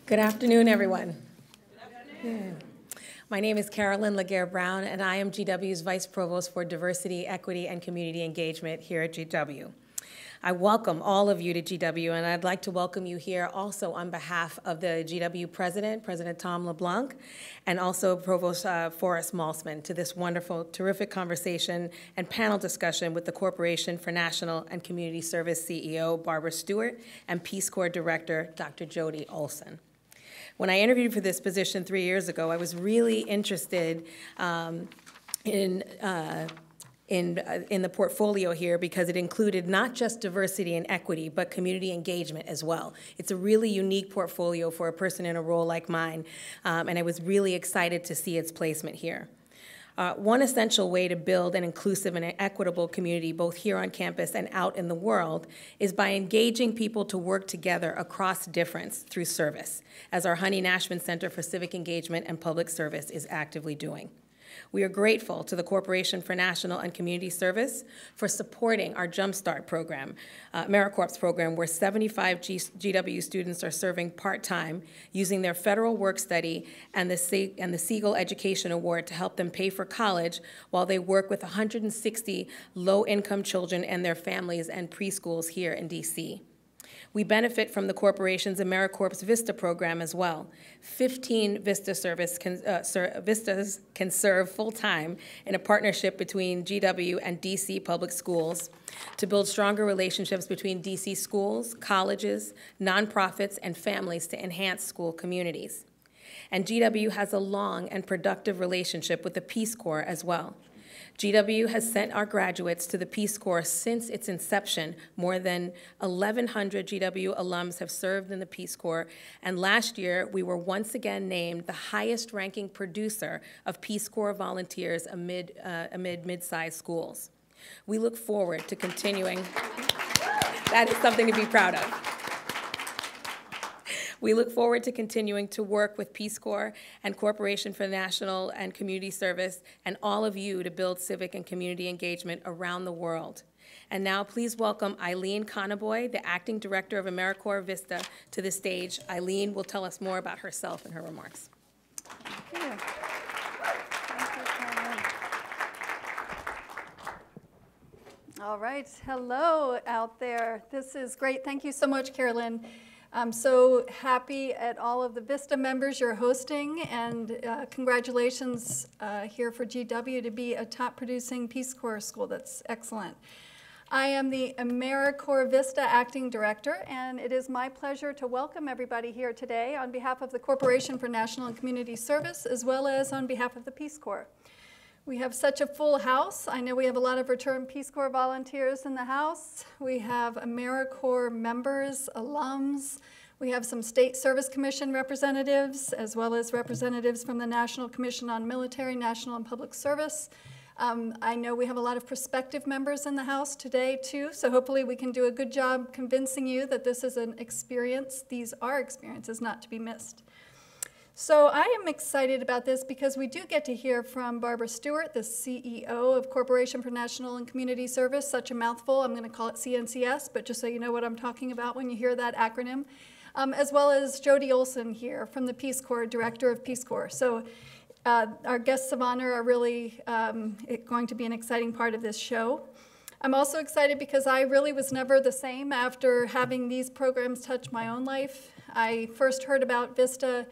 Good afternoon, everyone. Good afternoon. My name is Carolyn Laguerre-Brown, and I am GW's Vice Provost for Diversity, Equity, and Community Engagement here at GW. I welcome all of you to GW, and I'd like to welcome you here also on behalf of the GW President, President Tom LeBlanc, and also Provost Forrest Maltzman to this wonderful, terrific conversation and panel discussion with the Corporation for National and Community Service CEO, Barbara Stewart, and Peace Corps Director, Dr. Jody Olson. When I interviewed for this position 3 years ago, I was really interested in the portfolio here because it included not just diversity and equity, but community engagement as well. It's a really unique portfolio for a person in a role like mine, and I was really excited to see its placement here. One essential way to build an inclusive and an equitable community, both here on campus and out in the world, is by engaging people to work together across difference through service, as our Honey Nashvin Center for Civic Engagement and Public Service is actively doing. We are grateful to the Corporation for National and Community Service for supporting our Jumpstart program, AmeriCorps program, where 75 GW students are serving part-time using their federal work study and the Siegel Education Award to help them pay for college while they work with 160 low-income children and their families and preschools here in DC. We benefit from the corporation's AmeriCorps Vista program as well. 15 Vistas can serve full-time in a partnership between GW and DC public schools to build stronger relationships between DC schools, colleges, nonprofits, and families to enhance school communities. And GW has a long and productive relationship with the Peace Corps as well. GW has sent our graduates to the Peace Corps since its inception. More than 1,100 GW alums have served in the Peace Corps, and last year we were once again named the highest-ranking producer of Peace Corps volunteers amid mid-sized schools. We look forward to continuing. That is something to be proud of. We look forward to continuing to work with Peace Corps and Corporation for National and Community Service and all of you to build civic and community engagement around the world. And now please welcome Eileen Conaboy, the Acting Director of AmeriCorps Vista, to the stage. Eileen will tell us more about herself in her remarks. Thank you. All right, hello out there. This is great. Thank you so much, Carolyn. I'm so happy at all of the Vista members you're hosting, and congratulations here for GW to be a top producing Peace Corps school. That's excellent. I am the AmeriCorps Vista Acting Director, and it is my pleasure to welcome everybody here today on behalf of the Corporation for National and Community Service, as well as on behalf of the Peace Corps. We have such a full house. I know we have a lot of returned Peace Corps volunteers in the house. We have AmeriCorps members, alums. We have some State Service Commission representatives, as well as representatives from the National Commission on Military, National, and Public Service. I know we have a lot of prospective members in the house today, too, so hopefully we can do a good job convincing you that this is an experience. These are experiences not to be missed. So I am excited about this because we do get to hear from Barbara Stewart, the CEO of Corporation for National and Community Service, such a mouthful. I'm going to call it CNCS, but just so you know what I'm talking about when you hear that acronym, as well as Jody Olson here from the Peace Corps, Director of Peace Corps. So our guests of honor are really going to be an exciting part of this show. I'm also excited because I really was never the same after having these programs touch my own life. I first heard about Vista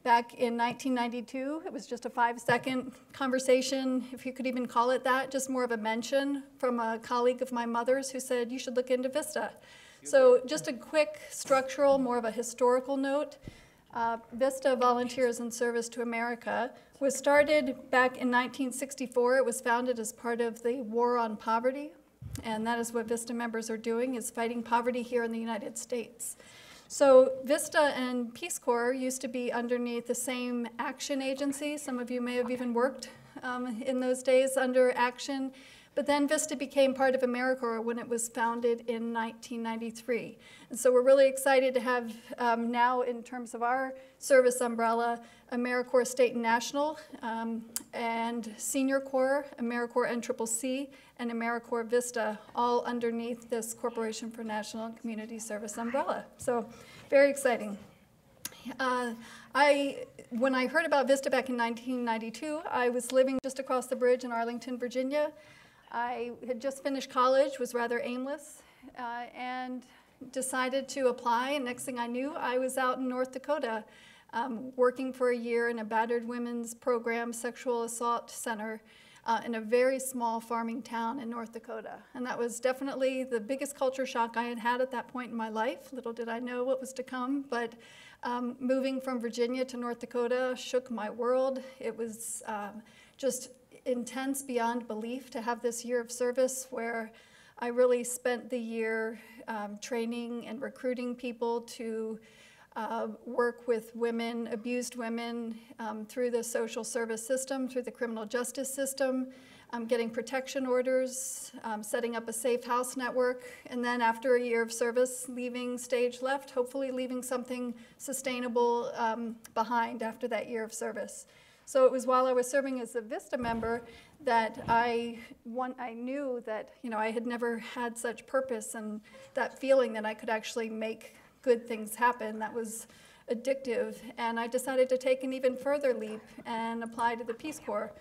back in 1992. It was just a 5-second conversation, if you could even call it that, just more of a mention from a colleague of my mother's who said, you should look into Vista. So just a quick structural, more of a historical note. Vista Volunteers in Service to America was started back in 1964. It was founded as part of the War on Poverty, and that is what Vista members are doing, is fighting poverty here in the United States. So Vista and Peace Corps used to be underneath the same action agency. Some of you may have even worked in those days under action. But then Vista became part of AmeriCorps when it was founded in 1993. And so we're really excited to have now, in terms of our service umbrella, AmeriCorps State and National, and Senior Corps, AmeriCorps NCCC, and AmeriCorps Vista, all underneath this Corporation for National and Community Service umbrella. So very exciting. When I heard about Vista back in 1992, I was living just across the bridge in Arlington, Virginia. I had just finished college, was rather aimless, and decided to apply, and next thing I knew, I was out in North Dakota working for a year in a battered women's program, sexual assault center, in a very small farming town in North Dakota. And that was definitely the biggest culture shock I had had at that point in my life. Little did I know what was to come, but moving from Virginia to North Dakota shook my world. It was just intense beyond belief to have this year of service where I really spent the year training and recruiting people to work with women, abused women, through the social service system, through the criminal justice system, getting protection orders, setting up a safe house network, and then after a year of service, leaving stage left, hopefully leaving something sustainable behind after that year of service. So it was while I was serving as a Vista member that I knew that I had never had such purpose and that feeling that I could actually make good things happen. That was addictive, and I decided to take an even further leap and apply to the Peace Corps.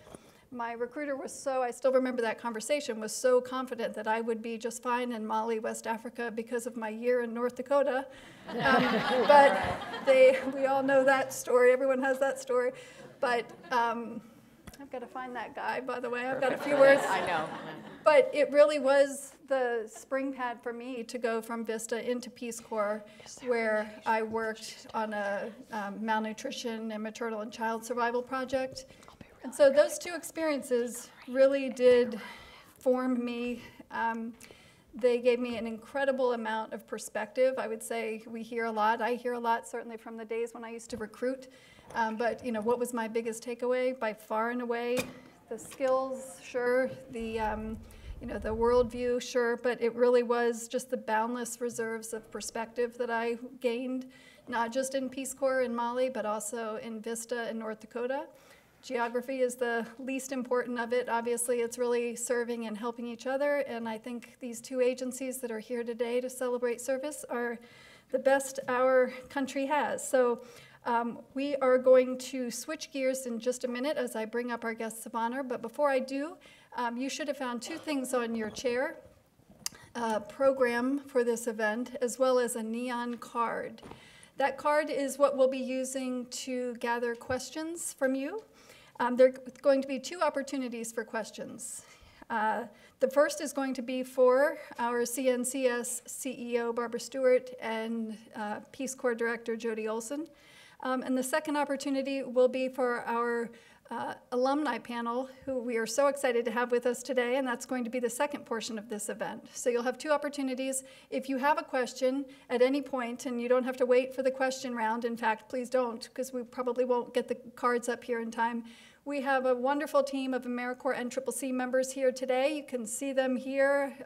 My recruiter was I still remember that conversation, was so confident that I would be just fine in Mali, West Africa, because of my year in North Dakota. But we all know that story. Everyone has that story. But I've got to find that guy, by the way. I've got a few words. I know. But it really was the spring pad for me to go from Vista into Peace Corps, where I worked on a malnutrition and maternal and child survival project. And so those two experiences really did form me. They gave me an incredible amount of perspective. I would say I hear a lot, certainly from the days when I used to recruit. But what was my biggest takeaway? By far and away, the skills, sure, the worldview, sure, but it really was just the boundless reserves of perspective that I gained, not just in Peace Corps in Mali, but also in Vista in North Dakota. Geography is the least important of it. Obviously, it's really serving and helping each other, and I think these two agencies that are here today to celebrate service are the best our country has. So we are going to switch gears in just a minute as I bring up our guests of honor, but before I do, you should have found two things on your chair, a program for this event, as well as a neon card. That card is what we'll be using to gather questions from you. There are going to be two opportunities for questions. The first is going to be for our CNCS CEO, Barbara Stewart, and Peace Corps Director, Jody Olson. And the second opportunity will be for our Alumni Panel, who we are so excited to have with us today, and that's going to be the second portion of this event. So you'll have two opportunities. If you have a question at any point, and you don't have to wait for the question round, in fact, please don't, because we probably won't get the cards up here in time. We have a wonderful team of AmeriCorps NCCC members here today. You can see them here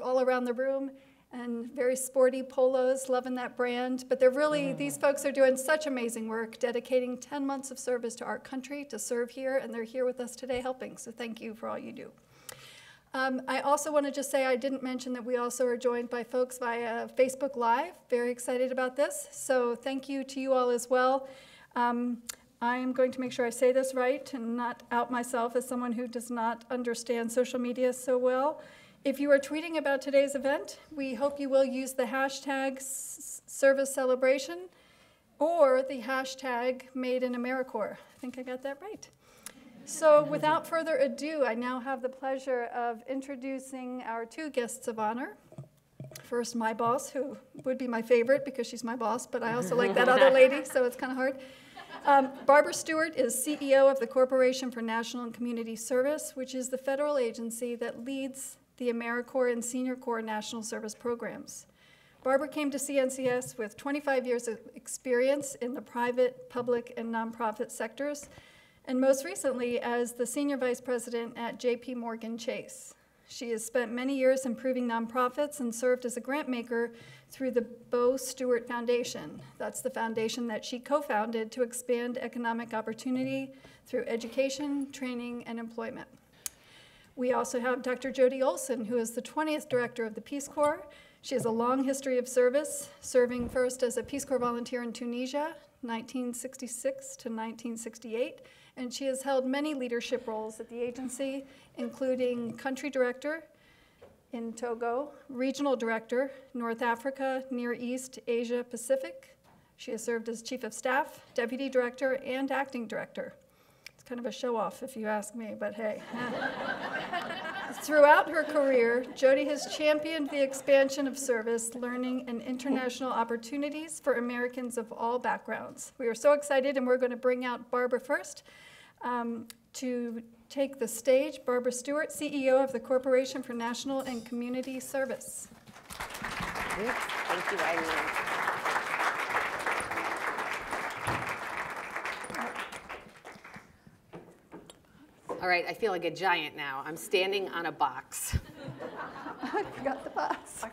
all around the room, and very sporty polos, loving that brand. But they're really, these folks are doing such amazing work, dedicating 10 months of service to our country to serve here, and they're here with us today helping, so thank you for all you do. I also want to just say I didn't mention that we also are joined by folks via Facebook Live. Very excited about this, so thank you to you all as well. I am going to make sure I say this right and not out myself as someone who does not understand social media so well. If you are tweeting about today's event, we hope you will use the hashtag service celebration or the hashtag made in AmeriCorps. I think I got that right. So without further ado, I now have the pleasure of introducing our two guests of honor. First, my boss, who would be my favorite because she's my boss, but I also like that other lady, so it's kind of hard. Barbara Stewart is CEO of the Corporation for National and Community Service, which is the federal agency that leads the AmeriCorps and Senior Corps National Service programs. Barbara came to CNCS with 25 years of experience in the private, public, and nonprofit sectors, and most recently as the Senior Vice President at J.P. Morgan Chase. She has spent many years improving nonprofits and served as a grant maker through the Bo Stewart Foundation. That's the foundation that she co-founded to expand economic opportunity through education, training, and employment. We also have Dr. Jody Olson, who is the 20th Director of the Peace Corps. She has a long history of service, serving first as a Peace Corps volunteer in Tunisia, 1966 to 1968, and she has held many leadership roles at the agency, including country director in Togo, regional director, North Africa, Near East, Asia, Pacific. She has served as chief of staff, deputy director, and acting director. It's kind of a show-off if you ask me, but hey. Throughout her career, Jody has championed the expansion of service, learning, and international opportunities for Americans of all backgrounds. We are so excited, and we're going to bring out Barbara first to take the stage. Barbara Stewart, CEO of the Corporation for National and Community Service. Thank you, Eileen. All right, I feel like a giant now. I'm standing on a box. I forgot the box.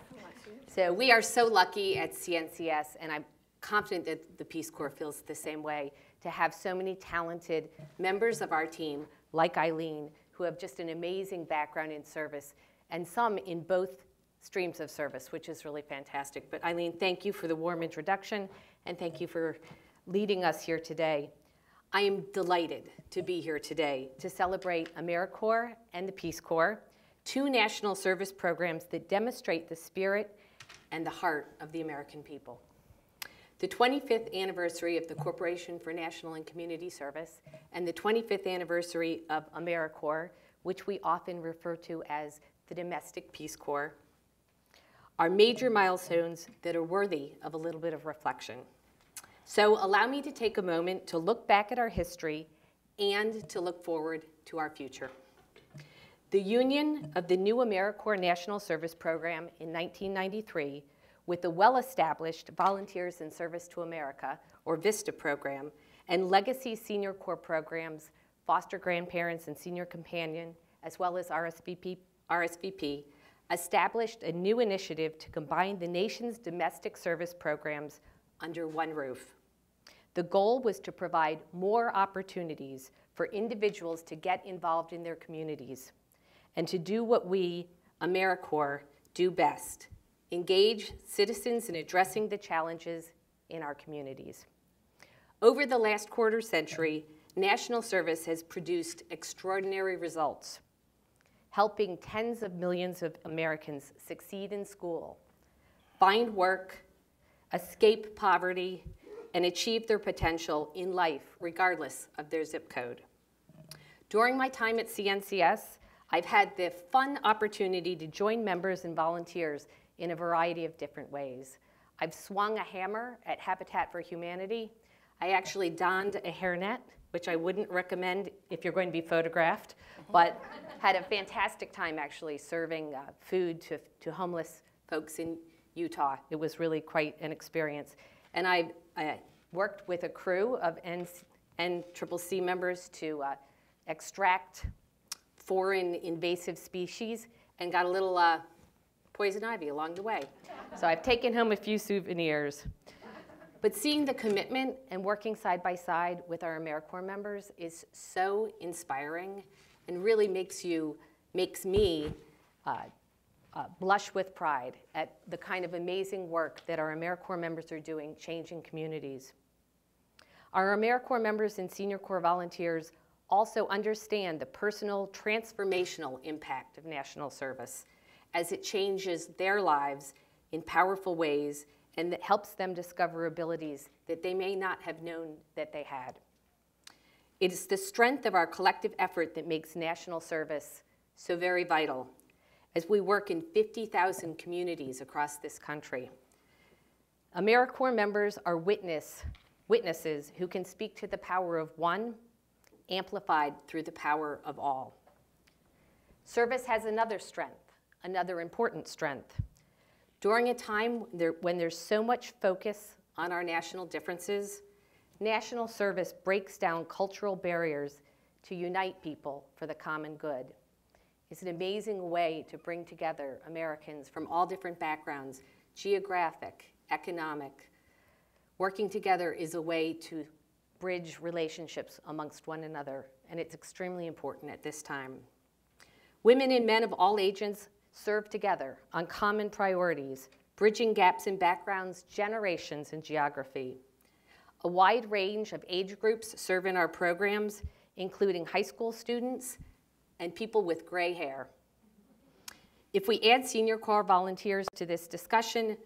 So we are so lucky at CNCS, and I'm confident that the Peace Corps feels the same way, to have so many talented members of our team, like Eileen, who have just an amazing background in service, and some in both streams of service, which is really fantastic. But Eileen, thank you for the warm introduction, and thank you for leading us here today. I am delighted to be here today to celebrate AmeriCorps and the Peace Corps, two national service programs that demonstrate the spirit and the heart of the American people. The 25th anniversary of the Corporation for National and Community Service and the 25th anniversary of AmeriCorps, which we often refer to as the Domestic Peace Corps, are major milestones that are worthy of a little bit of reflection. So allow me to take a moment to look back at our history and to look forward to our future. The union of the new AmeriCorps National Service Program in 1993 with the well-established Volunteers in Service to America, or Vista program, and legacy senior corps programs, Foster Grandparents and Senior Companion, as well as RSVP, established a new initiative to combine the nation's domestic service programs under one roof. The goal was to provide more opportunities for individuals to get involved in their communities and to do what we, AmeriCorps, do best: engage citizens in addressing the challenges in our communities. Over the last quarter century, national service has produced extraordinary results, helping tens of millions of Americans succeed in school, find work, escape poverty, and achieve their potential in life, regardless of their zip code. During my time at CNCS, I've had the fun opportunity to join members and volunteers in a variety of different ways. I've swung a hammer at Habitat for Humanity. I actually donned a hairnet, which I wouldn't recommend if you're going to be photographed, but had a fantastic time actually serving food to homeless folks in Utah. It was really quite an experience. And I worked with a crew of NCCC members to extract foreign invasive species and got a little poison ivy along the way. So I've taken home a few souvenirs. But seeing the commitment and working side by side with our AmeriCorps members is so inspiring and really makes me blush with pride at the kind of amazing work that our AmeriCorps members are doing, changing communities. Our AmeriCorps members and Senior Corps volunteers also understand the personal, transformational impact of national service as it changes their lives in powerful ways and that helps them discover abilities that they may not have known that they had. It is the strength of our collective effort that makes national service so very vital as we work in 50,000 communities across this country. AmeriCorps members are witnesses who can speak to the power of one, amplified through the power of all. Service has another strength, another important strength. During a time when there's so much focus on our national differences, national service breaks down cultural barriers to unite people for the common good. It's an amazing way to bring together Americans from all different backgrounds, geographic, economic. Working together is a way to bridge relationships amongst one another, and it's extremely important at this time. Women and men of all ages serve together on common priorities, bridging gaps in backgrounds, generations, and geography. A wide range of age groups serve in our programs, including high school students and people with gray hair. If we add Senior Corps volunteers to this discussion,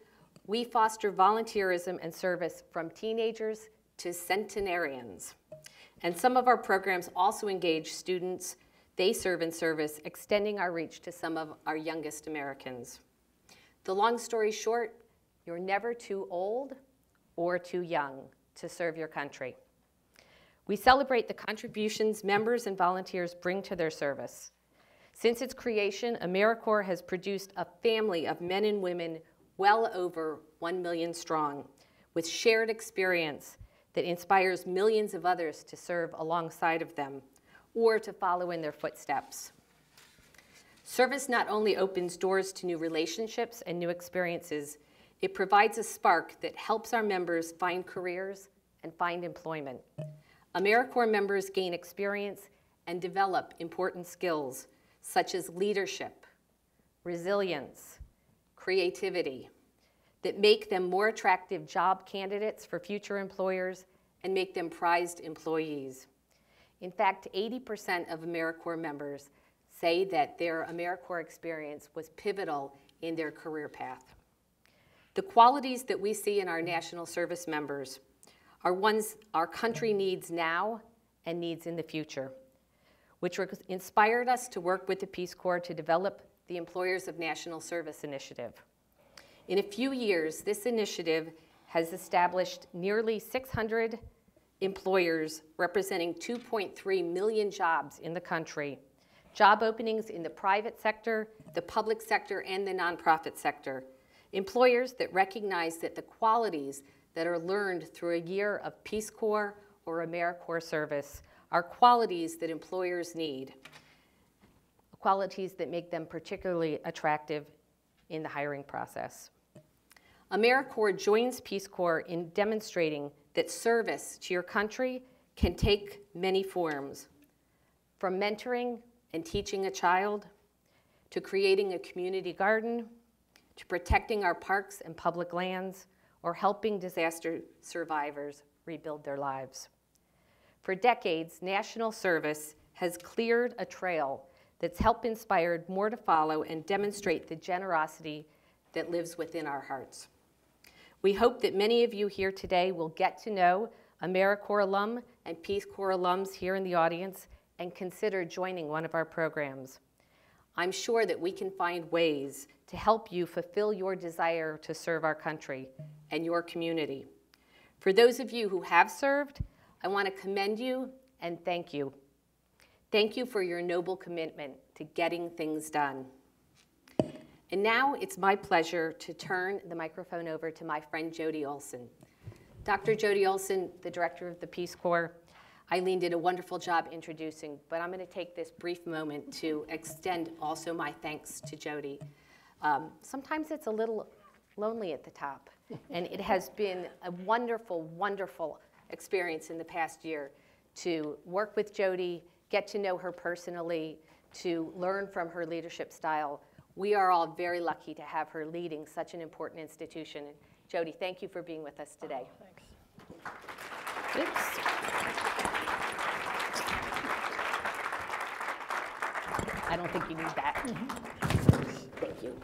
we foster volunteerism and service from teenagers to centenarians. And some of our programs also engage students they serve in service, extending our reach to some of our youngest Americans. The long story short, you're never too old or too young to serve your country. We celebrate the contributions members and volunteers bring to their service. Since its creation, AmeriCorps has produced a family of men and women well over 1 million strong, with shared experience that inspires millions of others to serve alongside of them or to follow in their footsteps. Service not only opens doors to new relationships and new experiences, it provides a spark that helps our members find careers and find employment. AmeriCorps members gain experience and develop important skills such as leadership, resilience, creativity, that make them more attractive job candidates for future employers and make them prized employees. In fact, 80% of AmeriCorps members say that their AmeriCorps experience was pivotal in their career path. The qualities that we see in our national service members are ones our country needs now and needs in the future, which inspired us to work with the Peace Corps to develop the Employers of National Service initiative. In a few years, this initiative has established nearly 600 employers representing 2.3 million jobs in the country, job openings in the private sector, the public sector, and the nonprofit sector. Employers that recognize that the qualities that are learned through a year of Peace Corps or AmeriCorps service are qualities that employers need, qualities that make them particularly attractive in the hiring process. AmeriCorps joins Peace Corps in demonstrating that service to your country can take many forms, from mentoring and teaching a child, to creating a community garden, to protecting our parks and public lands, or helping disaster survivors rebuild their lives. For decades, national service has cleared a trail that's helped inspire more to follow and demonstrate the generosity that lives within our hearts. We hope that many of you here today will get to know AmeriCorps alum and Peace Corps alums here in the audience and consider joining one of our programs. I'm sure that we can find ways to help you fulfill your desire to serve our country and your community. For those of you who have served, I want to commend you and thank you. Thank you for your noble commitment to getting things done. And now it's my pleasure to turn the microphone over to my friend Jody Olson. Dr. Jody Olson, the director of the Peace Corps. Eileen did a wonderful job introducing, but I'm going to take this brief moment to extend also my thanks to Jody. Sometimes it's a little lonely at the top, and it has been a wonderful, wonderful experience in the past year to work with Jody, get to know her personally, to learn from her leadership style. We are all very lucky to have her leading such an important institution. And Jody, thank you for being with us today. Thanks. Oops. I don't think you need that. Thank you.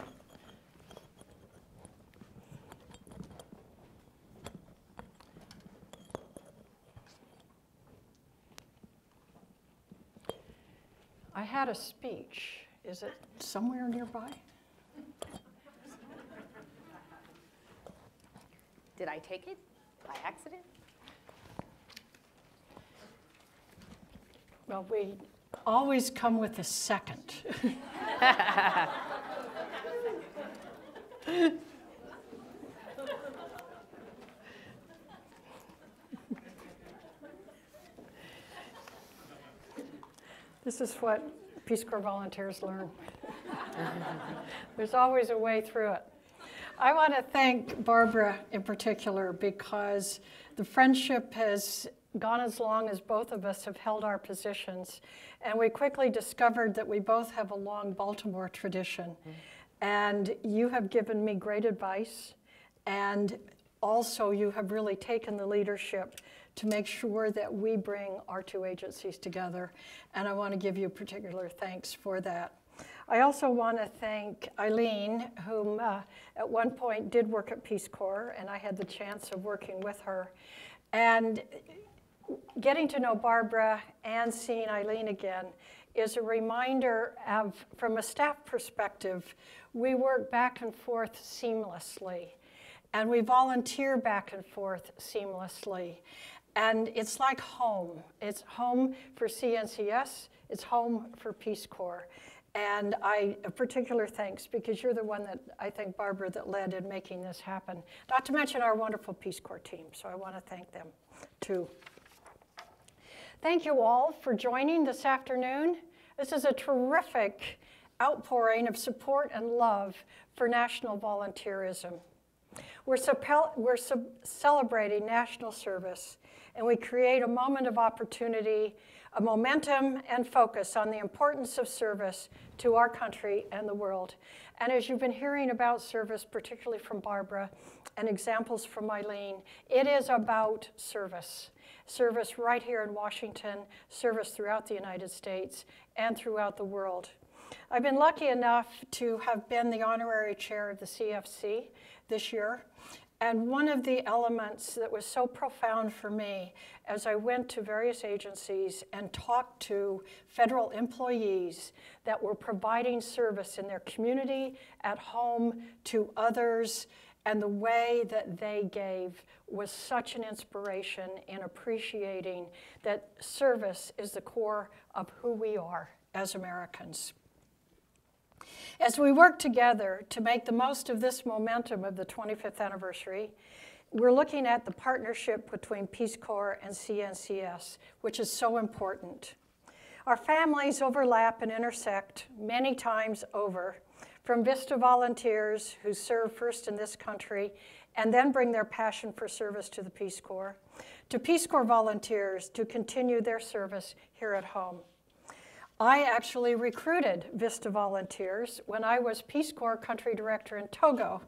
I had a speech. Is it somewhere nearby? Did I take it by accident? Well, we always come with a second. This is what Peace Corps volunteers learn. There's always a way through it. I want to thank Barbara in particular because the friendship has gone as long as both of us have held our positions, and we quickly discovered that we both have a long Baltimore tradition. And you have given me great advice, and also you have really taken the leadership to make sure that we bring our two agencies together. And I want to give you particular thanks for that. I also want to thank Eileen, whom at one point did work at Peace Corps, and I had the chance of working with her. And getting to know Barbara and seeing Eileen again is a reminder of, from a staff perspective, we work back and forth seamlessly, and we volunteer back and forth seamlessly. And it's like home. It's home for CNCS, it's home for Peace Corps. And a particular thanks, because you're the one that, I think, Barbara, that led in making this happen. Not to mention our wonderful Peace Corps team, so I want to thank them too. Thank you all for joining this afternoon. This is a terrific outpouring of support and love for national volunteerism. We're celebrating national service, and we create a moment of opportunity, a momentum and focus on the importance of service to our country and the world. And as you've been hearing about service, particularly from Barbara, and examples from Eileen, it is about service. Service right here in Washington, service throughout the United States, and throughout the world. I've been lucky enough to have been the honorary chair of the CFC this year. And one of the elements that was so profound for me as I went to various agencies and talked to federal employees that were providing service in their community, at home, to others, and the way that they gave was such an inspiration in appreciating that service is the core of who we are as Americans. As we work together to make the most of this momentum of the 25th anniversary, we're looking at the partnership between Peace Corps and CNCS, which is so important. Our families overlap and intersect many times over, from Vista volunteers who serve first in this country and then bring their passion for service to the Peace Corps, to Peace Corps volunteers to continue their service here at home. I actually recruited Vista volunteers when I was Peace Corps Country Director in Togo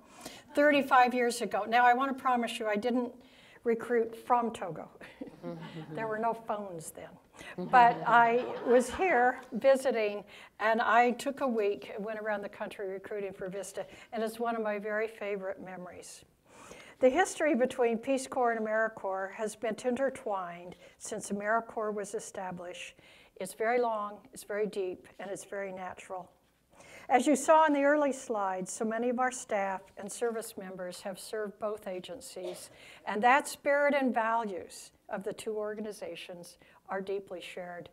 35 years ago. Now, I want to promise you I didn't recruit from Togo. There were no phones then. But I was here visiting, and I took a week and went around the country recruiting for Vista, and it's one of my very favorite memories. The history between Peace Corps and AmeriCorps has been intertwined since AmeriCorps was established. It's very long, it's very deep, and it's very natural. As you saw in the early slides, so many of our staff and service members have served both agencies, and that spirit and values of the two organizations are deeply shared.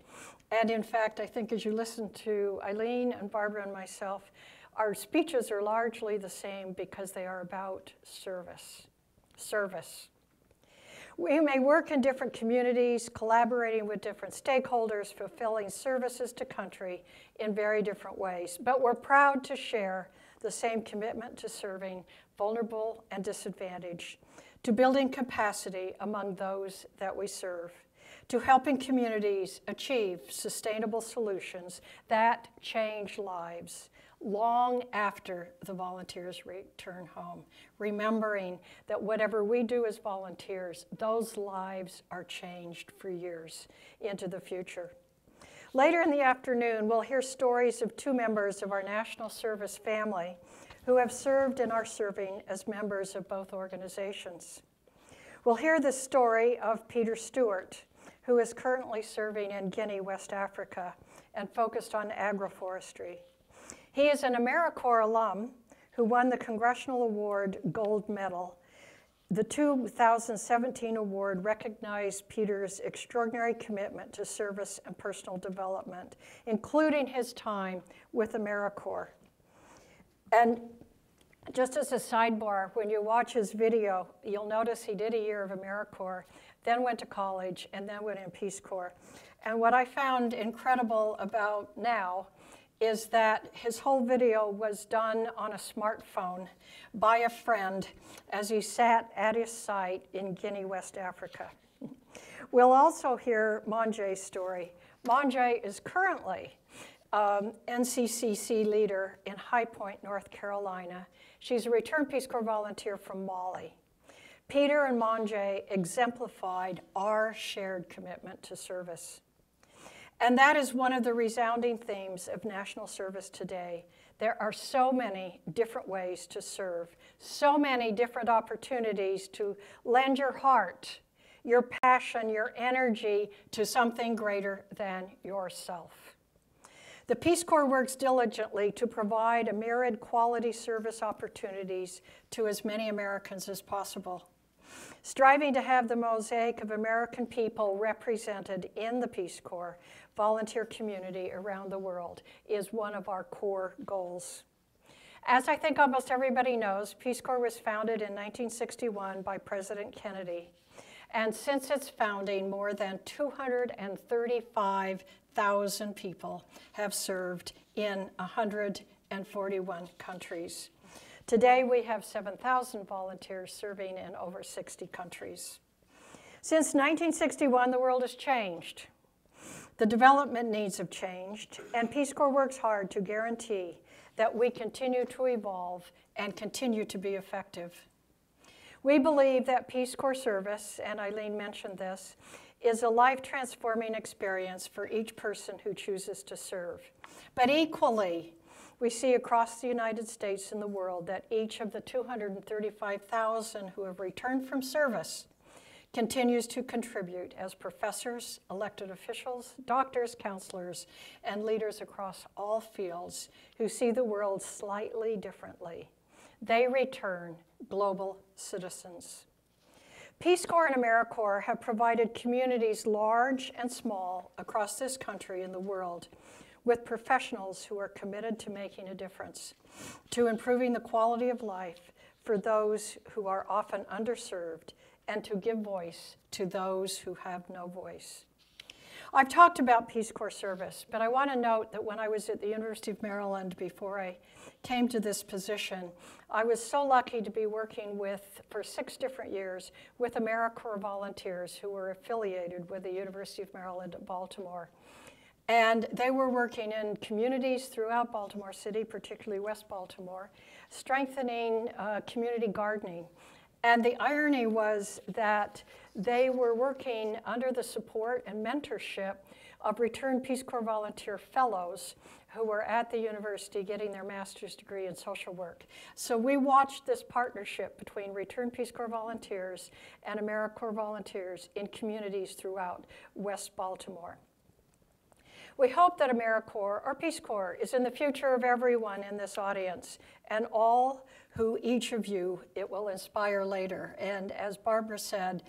And in fact, I think as you listen to Eileen and Barbara and myself, our speeches are largely the same because they are about service. Service. We may work in different communities, collaborating with different stakeholders, fulfilling services to country in very different ways, but we're proud to share the same commitment to serving vulnerable and disadvantaged, to building capacity among those that we serve, to helping communities achieve sustainable solutions that change lives long after the volunteers return home, remembering that whatever we do as volunteers, those lives are changed for years into the future. Later in the afternoon, we'll hear stories of two members of our National Service family who have served and are serving as members of both organizations. We'll hear the story of Peter Stewart, who is currently serving in Guinea, West Africa, and focused on agroforestry. He is an AmeriCorps alum who won the Congressional Award Gold Medal. The 2017 award recognized Peter's extraordinary commitment to service and personal development, including his time with AmeriCorps. And just as a sidebar, when you watch his video, you'll notice he did a year of AmeriCorps, then went to college, and then went in Peace Corps. And what I found incredible about now is that his whole video was done on a smartphone by a friend as he sat at his site in Guinea, West Africa. We'll also hear Monge's story. Monge is currently NCCC leader in High Point, North Carolina. She's a returned Peace Corps volunteer from Mali. Peter and Monge exemplified our shared commitment to service. And that is one of the resounding themes of national service today. There are so many different ways to serve, so many different opportunities to lend your heart, your passion, your energy to something greater than yourself. The Peace Corps works diligently to provide a myriad quality service opportunities to as many Americans as possible. Striving to have the mosaic of American people represented in the Peace Corps volunteer community around the world is one of our core goals. As I think almost everybody knows, Peace Corps was founded in 1961 by President Kennedy. And since its founding, more than 235,000 people have served in 141 countries. Today, we have 7,000 volunteers serving in over 60 countries. Since 1961, the world has changed. The development needs have changed, and Peace Corps works hard to guarantee that we continue to evolve and continue to be effective. We believe that Peace Corps service, and Eileen mentioned this, is a life-transforming experience for each person who chooses to serve. But equally, we see across the United States and the world that each of the 235,000 who have returned from service continues to contribute as professors, elected officials, doctors, counselors, and leaders across all fields who see the world slightly differently. They return global citizens. Peace Corps and AmeriCorps have provided communities large and small across this country and the world with professionals who are committed to making a difference, to improving the quality of life for those who are often underserved, and to give voice to those who have no voice. I've talked about Peace Corps service, but I want to note that when I was at the University of Maryland before I came to this position, I was so lucky to be working with, for 6 different years, with AmeriCorps volunteers who were affiliated with the University of Maryland at Baltimore. And they were working in communities throughout Baltimore City, particularly West Baltimore, strengthening community gardening. And the irony was that they were working under the support and mentorship of returned Peace Corps volunteer fellows who were at the university getting their master's degree in social work. So we watched this partnership between returned Peace Corps volunteers and AmeriCorps volunteers in communities throughout West Baltimore. We hope that AmeriCorps or Peace Corps is in the future of everyone in this audience and all who each of you it will inspire later. And as Barbara said,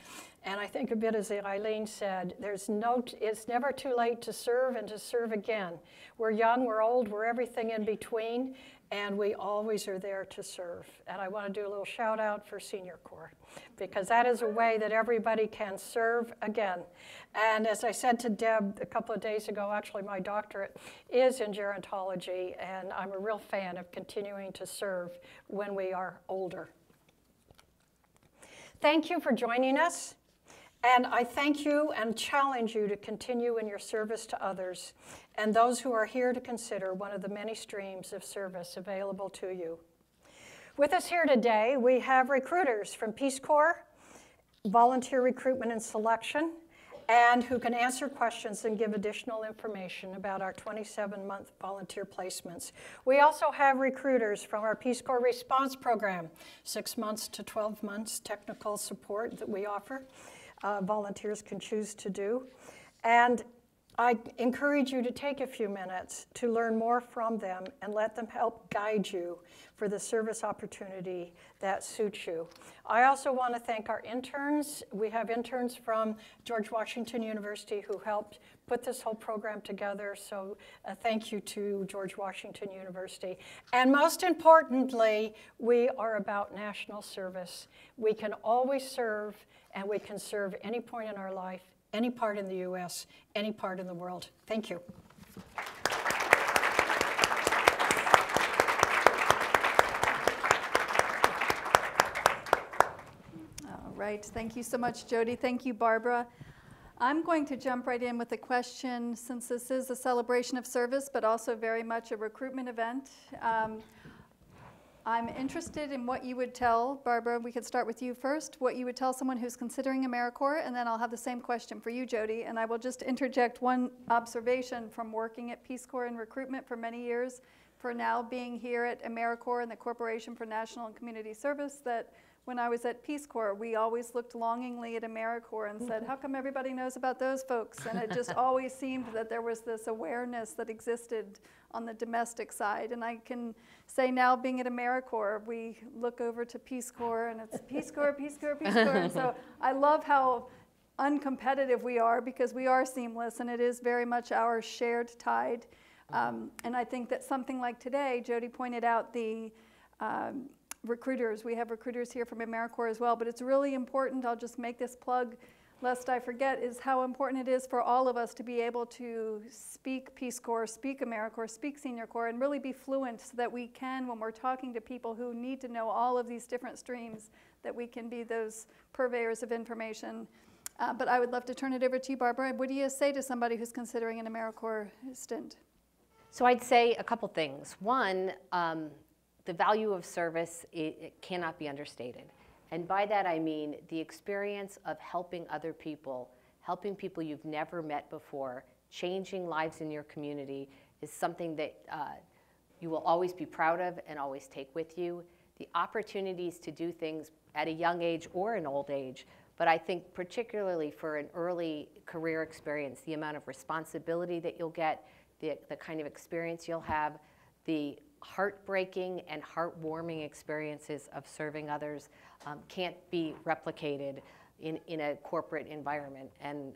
and I think a bit as Eileen said, it's never too late to serve and to serve again. We're young, we're old, we're everything in between, and we always are there to serve. And I want to do a little shout out for Senior Corps, because that is a way that everybody can serve again. And as I said to Deb a couple of days ago, actually my doctorate is in gerontology, and I'm a real fan of continuing to serve when we are older. Thank you for joining us. And I thank you and challenge you to continue in your service to others and those who are here to consider one of the many streams of service available to you. With us here today, we have recruiters from Peace Corps, Volunteer Recruitment and Selection, and who can answer questions and give additional information about our 27-month volunteer placements. We also have recruiters from our Peace Corps Response Program, 6 months to 12 months technical support that we offer. Volunteers can choose to do. And I encourage you to take a few minutes to learn more from them and let them help guide you for the service opportunity that suits you. I also want to thank our interns. We have interns from George Washington University who helped put this whole program together, so thank you to George Washington University. And most importantly, we are about national service. We can always serve, and we can serve any point in our life, any part in the U.S., any part in the world. Thank you. All right, thank you so much, Jody. Thank you, Barbara. I'm going to jump right in with a question, since this is a celebration of service, but also very much a recruitment event. I'm interested in what you would tell, Barbara, we could start with you first, what you would tell someone who's considering AmeriCorps, and then I'll have the same question for you, Jody, and I will just interject one observation from working at Peace Corps in recruitment for many years, for now being here at AmeriCorps and the Corporation for National and Community Service, that when I was at Peace Corps, we always looked longingly at AmeriCorps and said, how come everybody knows about those folks? And it just always seemed that there was this awareness that existed on the domestic side. And I can say now, being at AmeriCorps, we look over to Peace Corps and it's Peace Corps, Peace Corps, Peace Corps. And so I love how uncompetitive we are, because we are seamless and it is very much our shared tide. And I think that something like today, Jody pointed out the recruiters. We have recruiters here from AmeriCorps as well, but it's really important, I'll just make this plug lest I forget, is how important it is for all of us to be able to speak Peace Corps, speak AmeriCorps, speak Senior Corps, and really be fluent so that we can, when we're talking to people who need to know all of these different streams, that we can be those purveyors of information. But I would love to turn it over to you, Barbara. What do you say to somebody who's considering an AmeriCorps stint? So I'd say a couple things. One, the value of service, it cannot be understated. And by that I mean the experience of helping other people, helping people you've never met before, changing lives in your community is something that you will always be proud of and always take with you. The opportunities to do things at a young age or an old age, but I think particularly for an early career experience, the amount of responsibility that you'll get, the kind of experience you'll have, the heartbreaking and heartwarming experiences of serving others can't be replicated in a corporate environment. And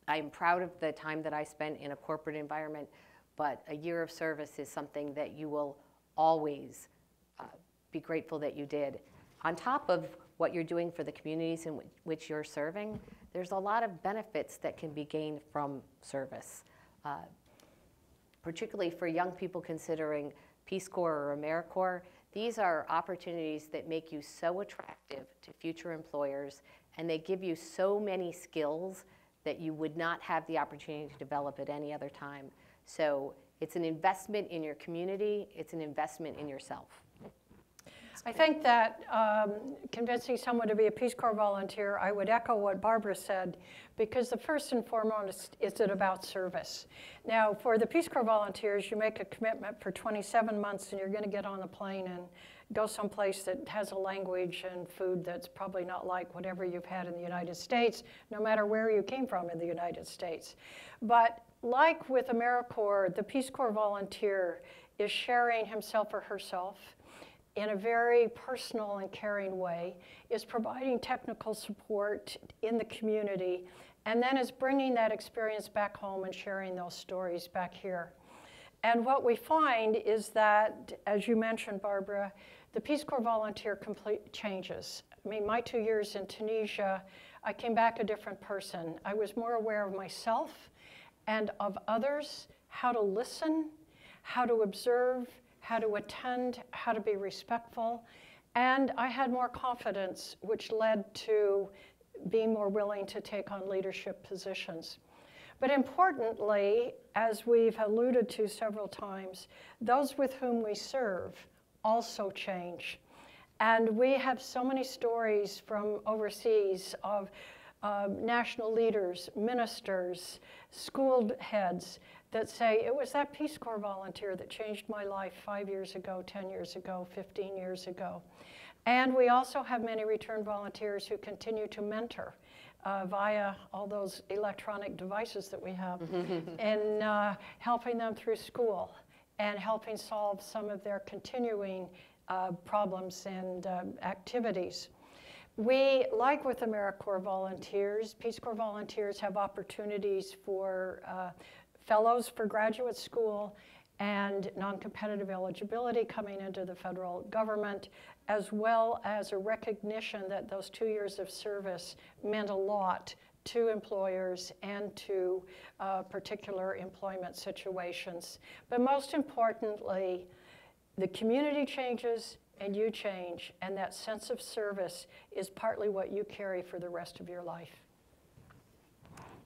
I'm proud of the time that I spent in a corporate environment, but a year of service is something that you will always be grateful that you did. On top of what you're doing for the communities in which you're serving, there's a lot of benefits that can be gained from service. Particularly for young people considering Peace Corps or AmeriCorps, these are opportunities that make you so attractive to future employers, and they give you so many skills that you would not have the opportunity to develop at any other time. So it's an investment in your community, it's an investment in yourself. I think that convincing someone to be a Peace Corps volunteer, I would echo what Barbara said, because the first and foremost is it about service. Now, for the Peace Corps volunteers, you make a commitment for 27 months and you're going to get on a plane and go someplace that has a language and food that's probably not like whatever you've had in the United States, no matter where you came from in the United States. But like with AmeriCorps, the Peace Corps volunteer is sharing himself or herself in a very personal and caring way, is providing technical support in the community, and then is bringing that experience back home and sharing those stories back here. And what we find is that, as you mentioned, Barbara, the Peace Corps volunteer complete changes. I mean, my 2 years in Tunisia, I came back a different person. I was more aware of myself and of others, how to listen, how to observe, how to attend, how to be respectful, and I had more confidence, which led to being more willing to take on leadership positions. But importantly, as we've alluded to several times, those with whom we serve also change. And we have so many stories from overseas of national leaders, ministers, school heads that say, it was that Peace Corps volunteer that changed my life 5 years ago, 10 years ago, 15 years ago. And we also have many return volunteers who continue to mentor via all those electronic devices that we have and helping them through school and helping solve some of their continuing problems and activities. We, like with AmeriCorps volunteers, Peace Corps volunteers have opportunities for fellows for graduate school and non-competitive eligibility coming into the federal government, as well as a recognition that those 2 years of service meant a lot to employers and to particular employment situations. But most importantly, the community changes and you change, and that sense of service is partly what you carry for the rest of your life.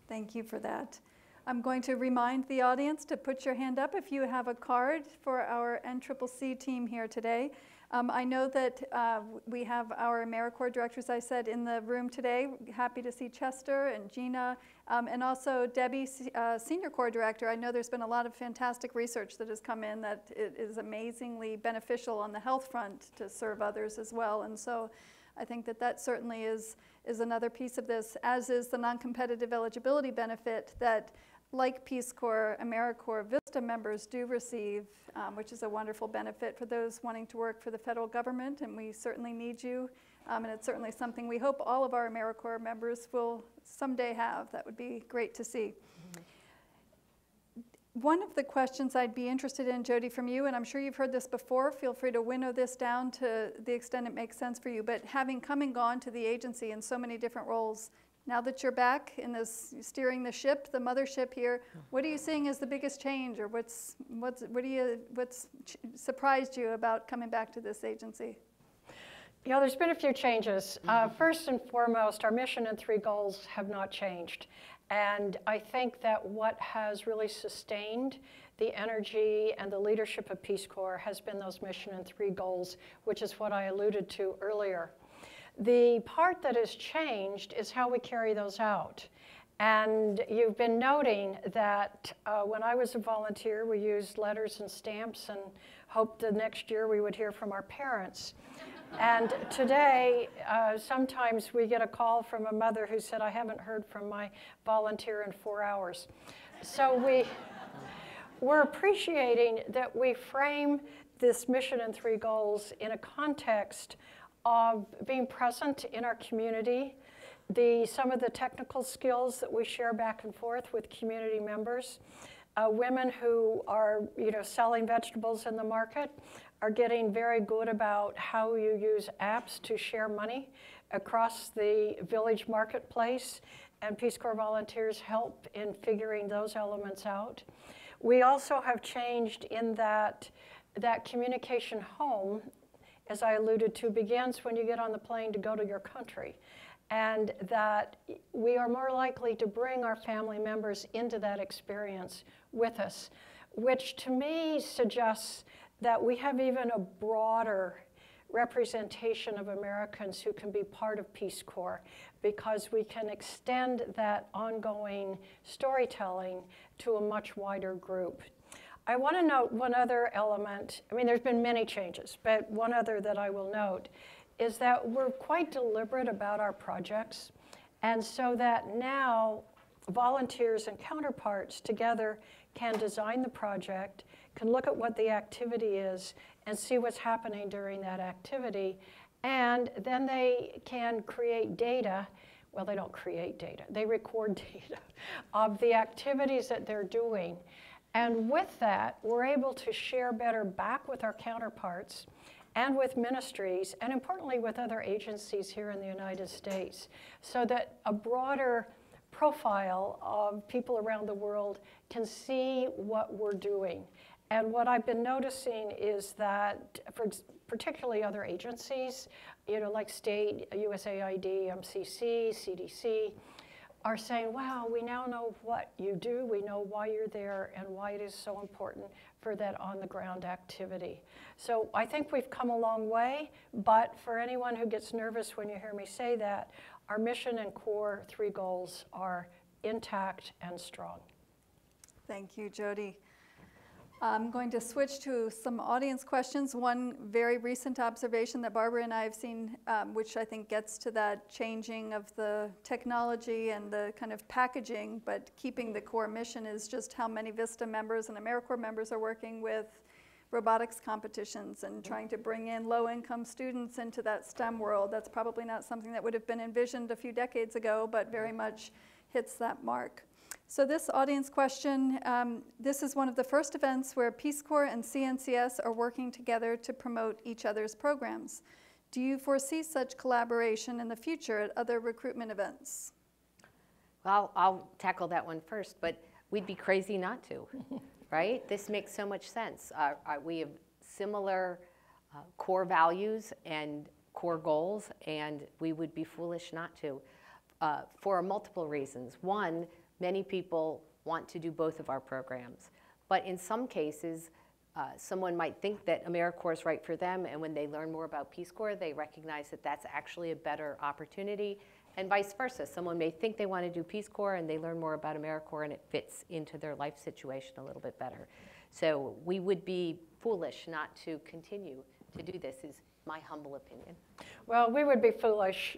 Thank you for that. I'm going to remind the audience to put your hand up if you have a card for our NCCC team here today. I know that we have our AmeriCorps directors, I said, in the room today. Happy to see Chester and Gina, and also Debbie, Senior Corps Director. I know there's been a lot of fantastic research that has come in that it is amazingly beneficial on the health front to serve others as well. And so I think that that certainly is another piece of this, as is the non-competitive eligibility benefit that, like Peace Corps, AmeriCorps, Vista members do receive, which is a wonderful benefit for those wanting to work for the federal government, and we certainly need you. And it's certainly something we hope all of our AmeriCorps members will someday have. That would be great to see. One of the questions I'd be interested in, Jody, from you, and I'm sure you've heard this before, feel free to winnow this down to the extent it makes sense for you, but having come and gone to the agency in so many different roles, now that you're back in this, steering the ship, the mothership here, what are you seeing as the biggest change, or what's surprised you about coming back to this agency? Yeah, there's been a few changes. First and foremost, our mission and 3 goals have not changed. And I think that what has really sustained the energy and the leadership of Peace Corps has been those mission and 3 goals, which is what I alluded to earlier. The part that has changed is how we carry those out. And you've been noting that when I was a volunteer, we used letters and stamps and hoped the next year we would hear from our parents. And today, sometimes we get a call from a mother who said, I haven't heard from my volunteer in 4 hours. So we're appreciating that we frame this mission and 3 goals in a context of being present in our community, some of the technical skills that we share back and forth with community members. Women who are selling vegetables in the market are getting very good about how you use apps to share money across the village marketplace, and Peace Corps volunteers help in figuring those elements out. We also have changed in that communication home, as I alluded to, begins when you get on the plane to go to your country, and that we are more likely to bring our family members into that experience with us, which to me suggests that we have even a broader representation of Americans who can be part of Peace Corps, because we can extend that ongoing storytelling to a much wider group. I want to note one other element. I mean, there's been many changes, but one other that I will note is that we're quite deliberate about our projects, and so that now volunteers and counterparts together can design the project, can look at what the activity is and see what's happening during that activity, and then they can create data. Well, they don't create data, they record data of the activities that they're doing. And with that, we're able to share better back with our counterparts and with ministries, and importantly with other agencies here in the United States, so that a broader profile of people around the world can see what we're doing. And what I've been noticing is that, for particularly other agencies, like state, USAID, MCC, CDC, are saying, wow, we now know what you do, we know why you're there, and why it is so important for that on-the-ground activity. So I think we've come a long way, but for anyone who gets nervous when you hear me say that, our mission and core 3 goals are intact and strong. Thank you, Jody. I'm going to switch to some audience questions. One very recent observation that Barbara and I have seen, which I think gets to that changing of the technology and the kind of packaging, but keeping the core mission, is just how many Vista members and AmeriCorps members are working with robotics competitions and trying to bring in low-income students into that STEM world. That's probably not something that would have been envisioned a few decades ago, but very much hits that mark. So this audience question, this is one of the first events where Peace Corps and CNCS are working together to promote each other's programs. Do you foresee such collaboration in the future at other recruitment events? Well, I'll tackle that one first, but we'd be crazy not to, right? This makes so much sense. We have similar core values and core goals, and we would be foolish not to, for multiple reasons. One, Many people want to do both of our programs, but in some cases, someone might think that AmeriCorps is right for them, and when they learn more about Peace Corps, they recognize that that's actually a better opportunity, and vice versa. Someone may think they want to do Peace Corps, and they learn more about AmeriCorps, and it fits into their life situation a little bit better. So we would be foolish not to continue to do this, is my humble opinion. Well, we would be foolish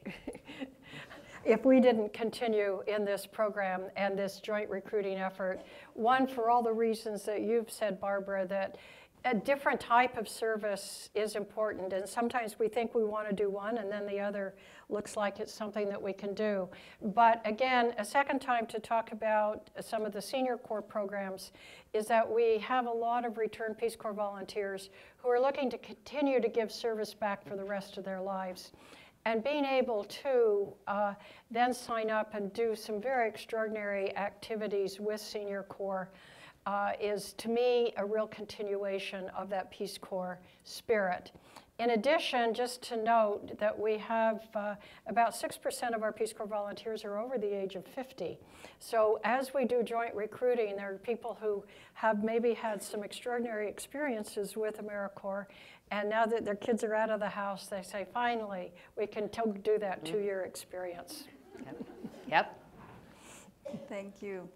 if we didn't continue in this program and this joint recruiting effort. One, for all the reasons that you've said, Barbara, that a different type of service is important, and sometimes we think we want to do one and then the other looks like it's something that we can do. But again, a second time to talk about some of the Senior Corps programs is that we have a lot of returned Peace Corps volunteers who are looking to continue to give service back for the rest of their lives. And being able to then sign up and do some very extraordinary activities with Senior Corps is, to me, a real continuation of that Peace Corps spirit. In addition, just to note that we have about 6% of our Peace Corps volunteers are over the age of 50. So as we do joint recruiting, there are people who have maybe had some extraordinary experiences with AmeriCorps, and now that their kids are out of the house, they say, finally, we can do that 2-year experience. Yep. Thank you.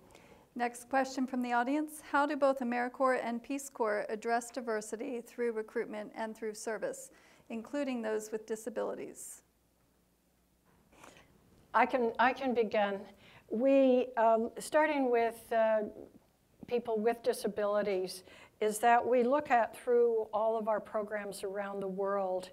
Next question from the audience. How do both AmeriCorps and Peace Corps address diversity through recruitment and through service, including those with disabilities? I can begin. We, starting with people with disabilities, is that we look at through all of our programs around the world,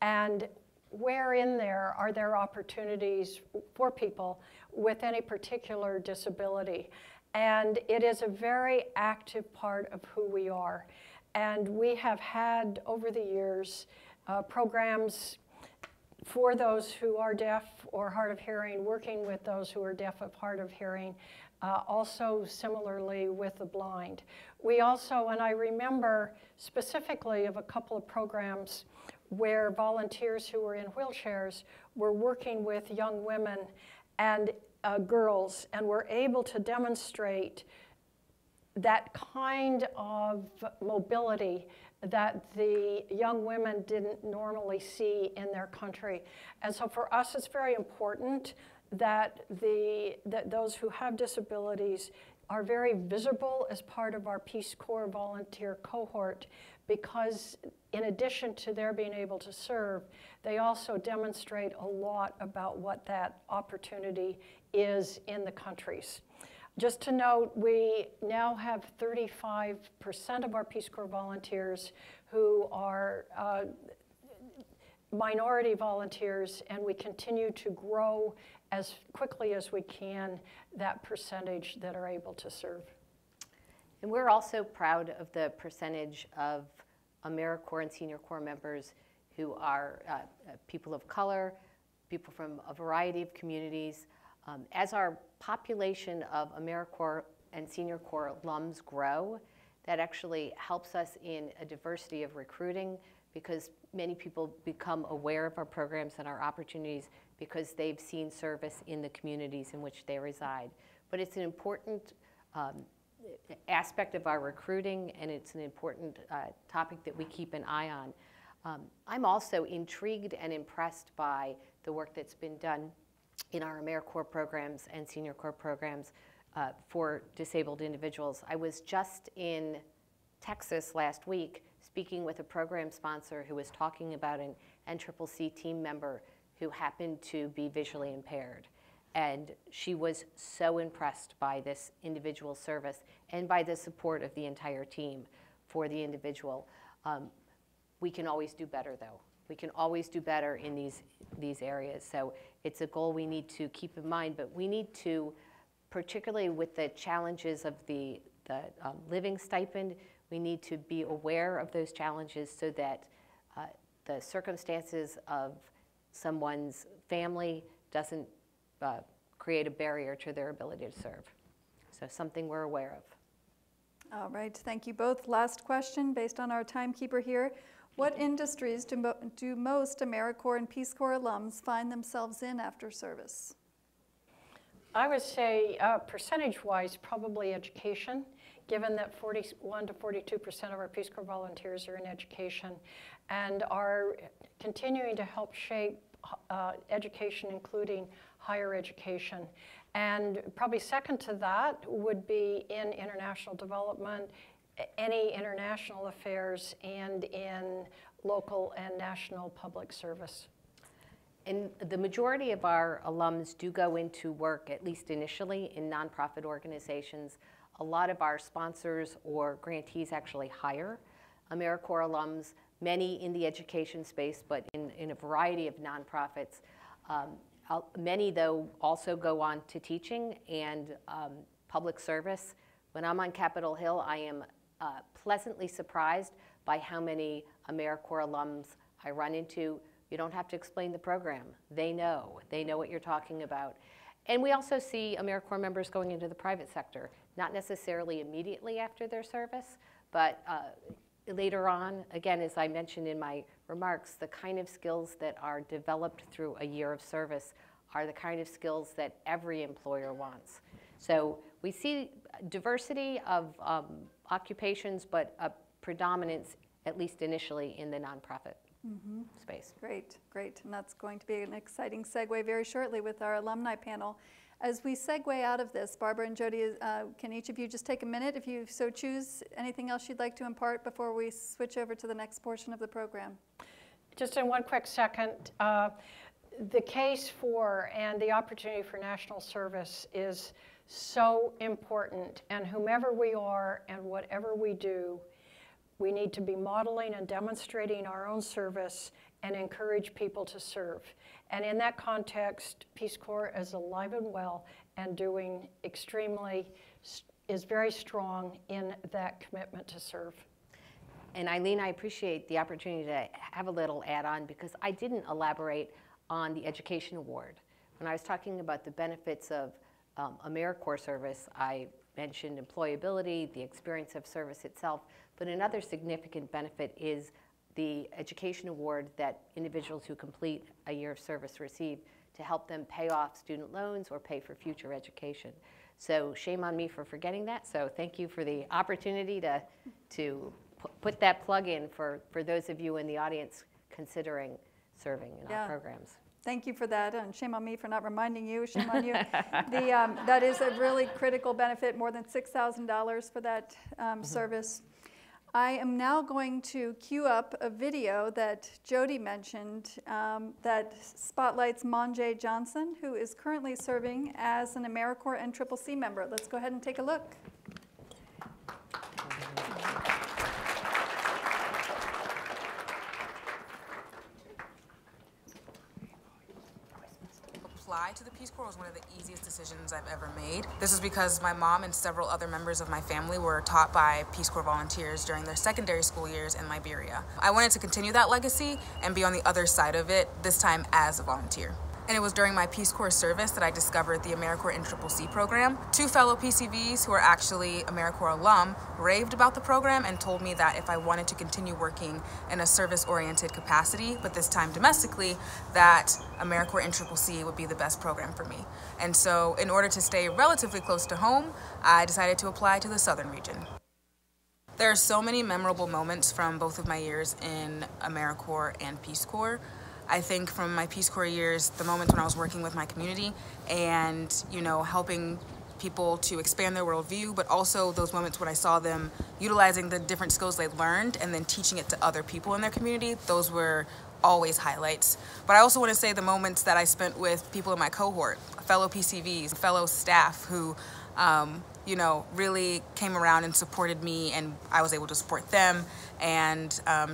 and where in there are there opportunities for people with any particular disability. And it is a very active part of who we are. And we have had, over the years, programs for those who are deaf or hard of hearing, working with those who are deaf or hard of hearing, also similarly with the blind. We also, and I remember specifically of a couple of programs where volunteers who were in wheelchairs were working with young women and girls, and were able to demonstrate that kind of mobility that the young women didn't normally see in their country. And so for us, it's very important that those who have disabilities are very visible as part of our Peace Corps volunteer cohort, because in addition to their being able to serve, they also demonstrate a lot about what that opportunity is in the countries. Just to note, we now have 35% of our Peace Corps volunteers who are minority volunteers, and we continue to grow as quickly as we can that percentage that are able to serve. And we're also proud of the percentage of AmeriCorps and Senior Corps members who are people of color, people from a variety of communities. As our population of AmeriCorps and Senior Corps alums grow, that actually helps us in a diversity of recruiting, because many people become aware of our programs and our opportunities because they've seen service in the communities in which they reside. But it's an important aspect of our recruiting, and it's an important topic that we keep an eye on. I'm also intrigued and impressed by the work that's been done in our AmeriCorps programs and Senior Corps programs for disabled individuals. I was just in Texas last week speaking with a program sponsor who was talking about an NCCC team member who happened to be visually impaired. And she was so impressed by this individual service and by the support of the entire team for the individual. We can always do better, though. We can always do better in these areas. So it's a goal we need to keep in mind, but we need to, particularly with the challenges of the living stipend, we need to be aware of those challenges so that the circumstances of someone's family doesn't create a barrier to their ability to serve. So something we're aware of. All right, thank you both. Last question based on our timekeeper here. What industries do most AmeriCorps and Peace Corps alums find themselves in after service? I would say percentage-wise, probably education, given that 41 to 42% of our Peace Corps volunteers are in education and are continuing to help shape education, including higher education. And probably second to that would be in international development, any international affairs, and in local and national public service. And the majority of our alums do go into work, at least initially, in nonprofit organizations. A lot of our sponsors or grantees actually hire AmeriCorps alums, many in the education space, but in a variety of nonprofits. Many, though, also go on to teaching and public service. When I'm on Capitol Hill, I am pleasantly surprised by how many AmeriCorps alums I run into. You don't have to explain the program. They know what you're talking about. And we also see AmeriCorps members going into the private sector, not necessarily immediately after their service, but later on. Again, as I mentioned in my remarks, the kind of skills that are developed through a year of service are the kind of skills that every employer wants. So we see diversity of occupations, but a predominance, at least initially, in the nonprofit space. Great, great. And that's going to be an exciting segue very shortly with our alumni panel. As we segue out of this, Barbara and Jody, can each of you just take a minute, if you so choose, anything else you'd like to impart before we switch over to the next portion of the program? Just in one quick second, the case for and the opportunity for national service is so important, and whomever we are and whatever we do, we need to be modeling and demonstrating our own service and encourage people to serve. And in that context, Peace Corps is alive and well and doing is very strong in that commitment to serve. And Eileen, I appreciate the opportunity to have a little add-on because I didn't elaborate on the Education Award. When I was talking about the benefits of AmeriCorps service, I mentioned employability, the experience of service itself, but another significant benefit is the Education Award that individuals who complete a year of service receive to help them pay off student loans or pay for future education. So shame on me for forgetting that, so thank you for the opportunity to put that plug in for those of you in the audience considering serving in our programs. Thank you for that, and shame on me for not reminding you. Shame on you. That is a really critical benefit, more than $6,000 for that service. I am now going to cue up a video that Jody mentioned that spotlights Monge Johnson, who is currently serving as an AmeriCorps NCCC member. Let's go ahead and take a look. Apply to the Peace Corps was one of the easiest decisions I've ever made. This is because my mom and several other members of my family were taught by Peace Corps volunteers during their secondary school years in Liberia. I wanted to continue that legacy and be on the other side of it, this time as a volunteer. And it was during my Peace Corps service that I discovered the AmeriCorps NCCC program. Two fellow PCVs who are actually AmeriCorps alum raved about the program and told me that if I wanted to continue working in a service-oriented capacity, but this time domestically, that AmeriCorps NCCC would be the best program for me. And so in order to stay relatively close to home, I decided to apply to the Southern region. There are so many memorable moments from both of my years in AmeriCorps and Peace Corps. I think from my Peace Corps years, the moments when I was working with my community and, helping people to expand their worldview, but also those moments when I saw them utilizing the different skills they learned and then teaching it to other people in their community, those were always highlights. But I also want to say the moments that I spent with people in my cohort, fellow PCVs, fellow staff who, really came around and supported me, and I was able to support them, and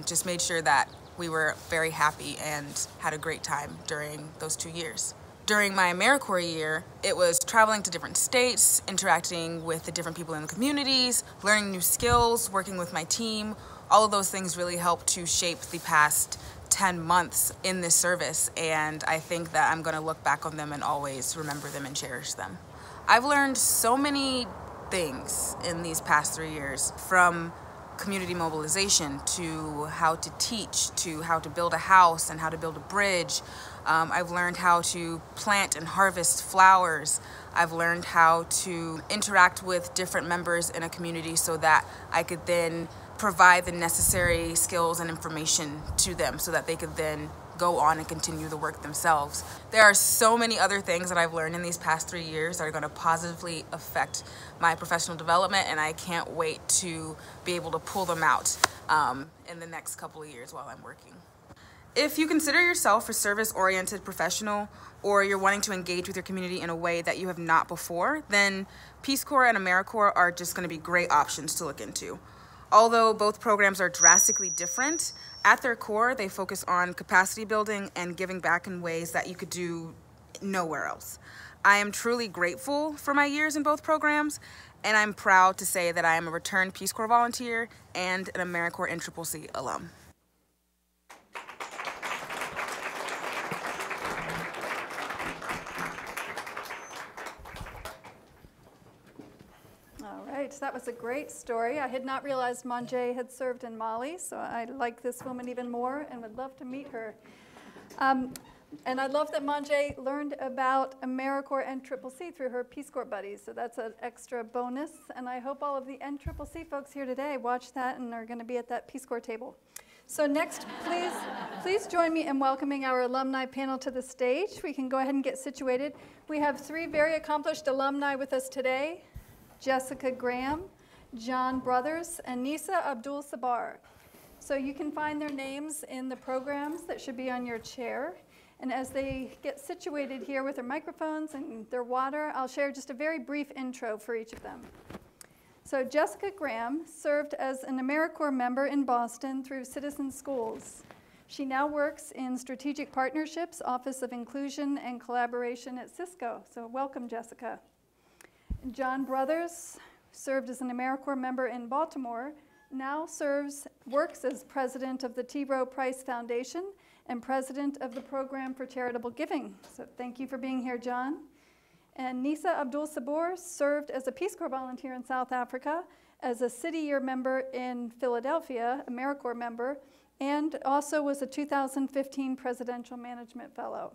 just made sure that we were very happy and had a great time during those 2 years. During my AmeriCorps year, it was traveling to different states, interacting with the different people in the communities, learning new skills, working with my team. All of those things really helped to shape the past 10 months in this service, and I think that I'm going to look back on them and always remember them and cherish them. I've learned so many things in these past 3 years, from community mobilization to how to teach, to how to build a house and how to build a bridge. I've learned how to plant and harvest flowers. I've learned how to interact with different members in a community so that I could then provide the necessary skills and information to them so that they could then go on and continue the work themselves. There are so many other things that I've learned in these past 3 years that are going to positively affect my professional development, and I can't wait to be able to pull them out in the next couple of years while I'm working. If you consider yourself a service-oriented professional, or you're wanting to engage with your community in a way that you have not before, then Peace Corps and AmeriCorps are just going to be great options to look into. Although both programs are drastically different, at their core, they focus on capacity building and giving back in ways that you could do nowhere else. I am truly grateful for my years in both programs, and I'm proud to say that I am a returned Peace Corps volunteer and an AmeriCorps NCCC alum. That was a great story. I had not realized Monge had served in Mali, so I like this woman even more and would love to meet her. And I love that Monge learned about AmeriCorps NCCC through her Peace Corps buddies, so that's an extra bonus. And I hope all of the NCCC folks here today watch that and are going to be at that Peace Corps table. So next, please join me in welcoming our alumni panel to the stage. We can go ahead and get situated. We have 3 very accomplished alumni with us today: Jessica Graham, John Brothers, and Nisa Abdul Sabar. So you can find their names in the programs that should be on your chair. And as they get situated here with their microphones and their water, I'll share just a very brief intro for each of them. So Jessica Graham served as an AmeriCorps member in Boston through Citizen Schools. She now works in Strategic Partnerships, Office of Inclusion and Collaboration at Cisco. So welcome, Jessica. John Brothers served as an AmeriCorps member in Baltimore, now works as president of the T. Rowe Price Foundation and president of the Program for Charitable Giving. So thank you for being here, John. And Nisa Abdul Sabor served as a Peace Corps volunteer in South Africa, as a City Year member in Philadelphia, AmeriCorps member, and also was a 2015 Presidential Management Fellow.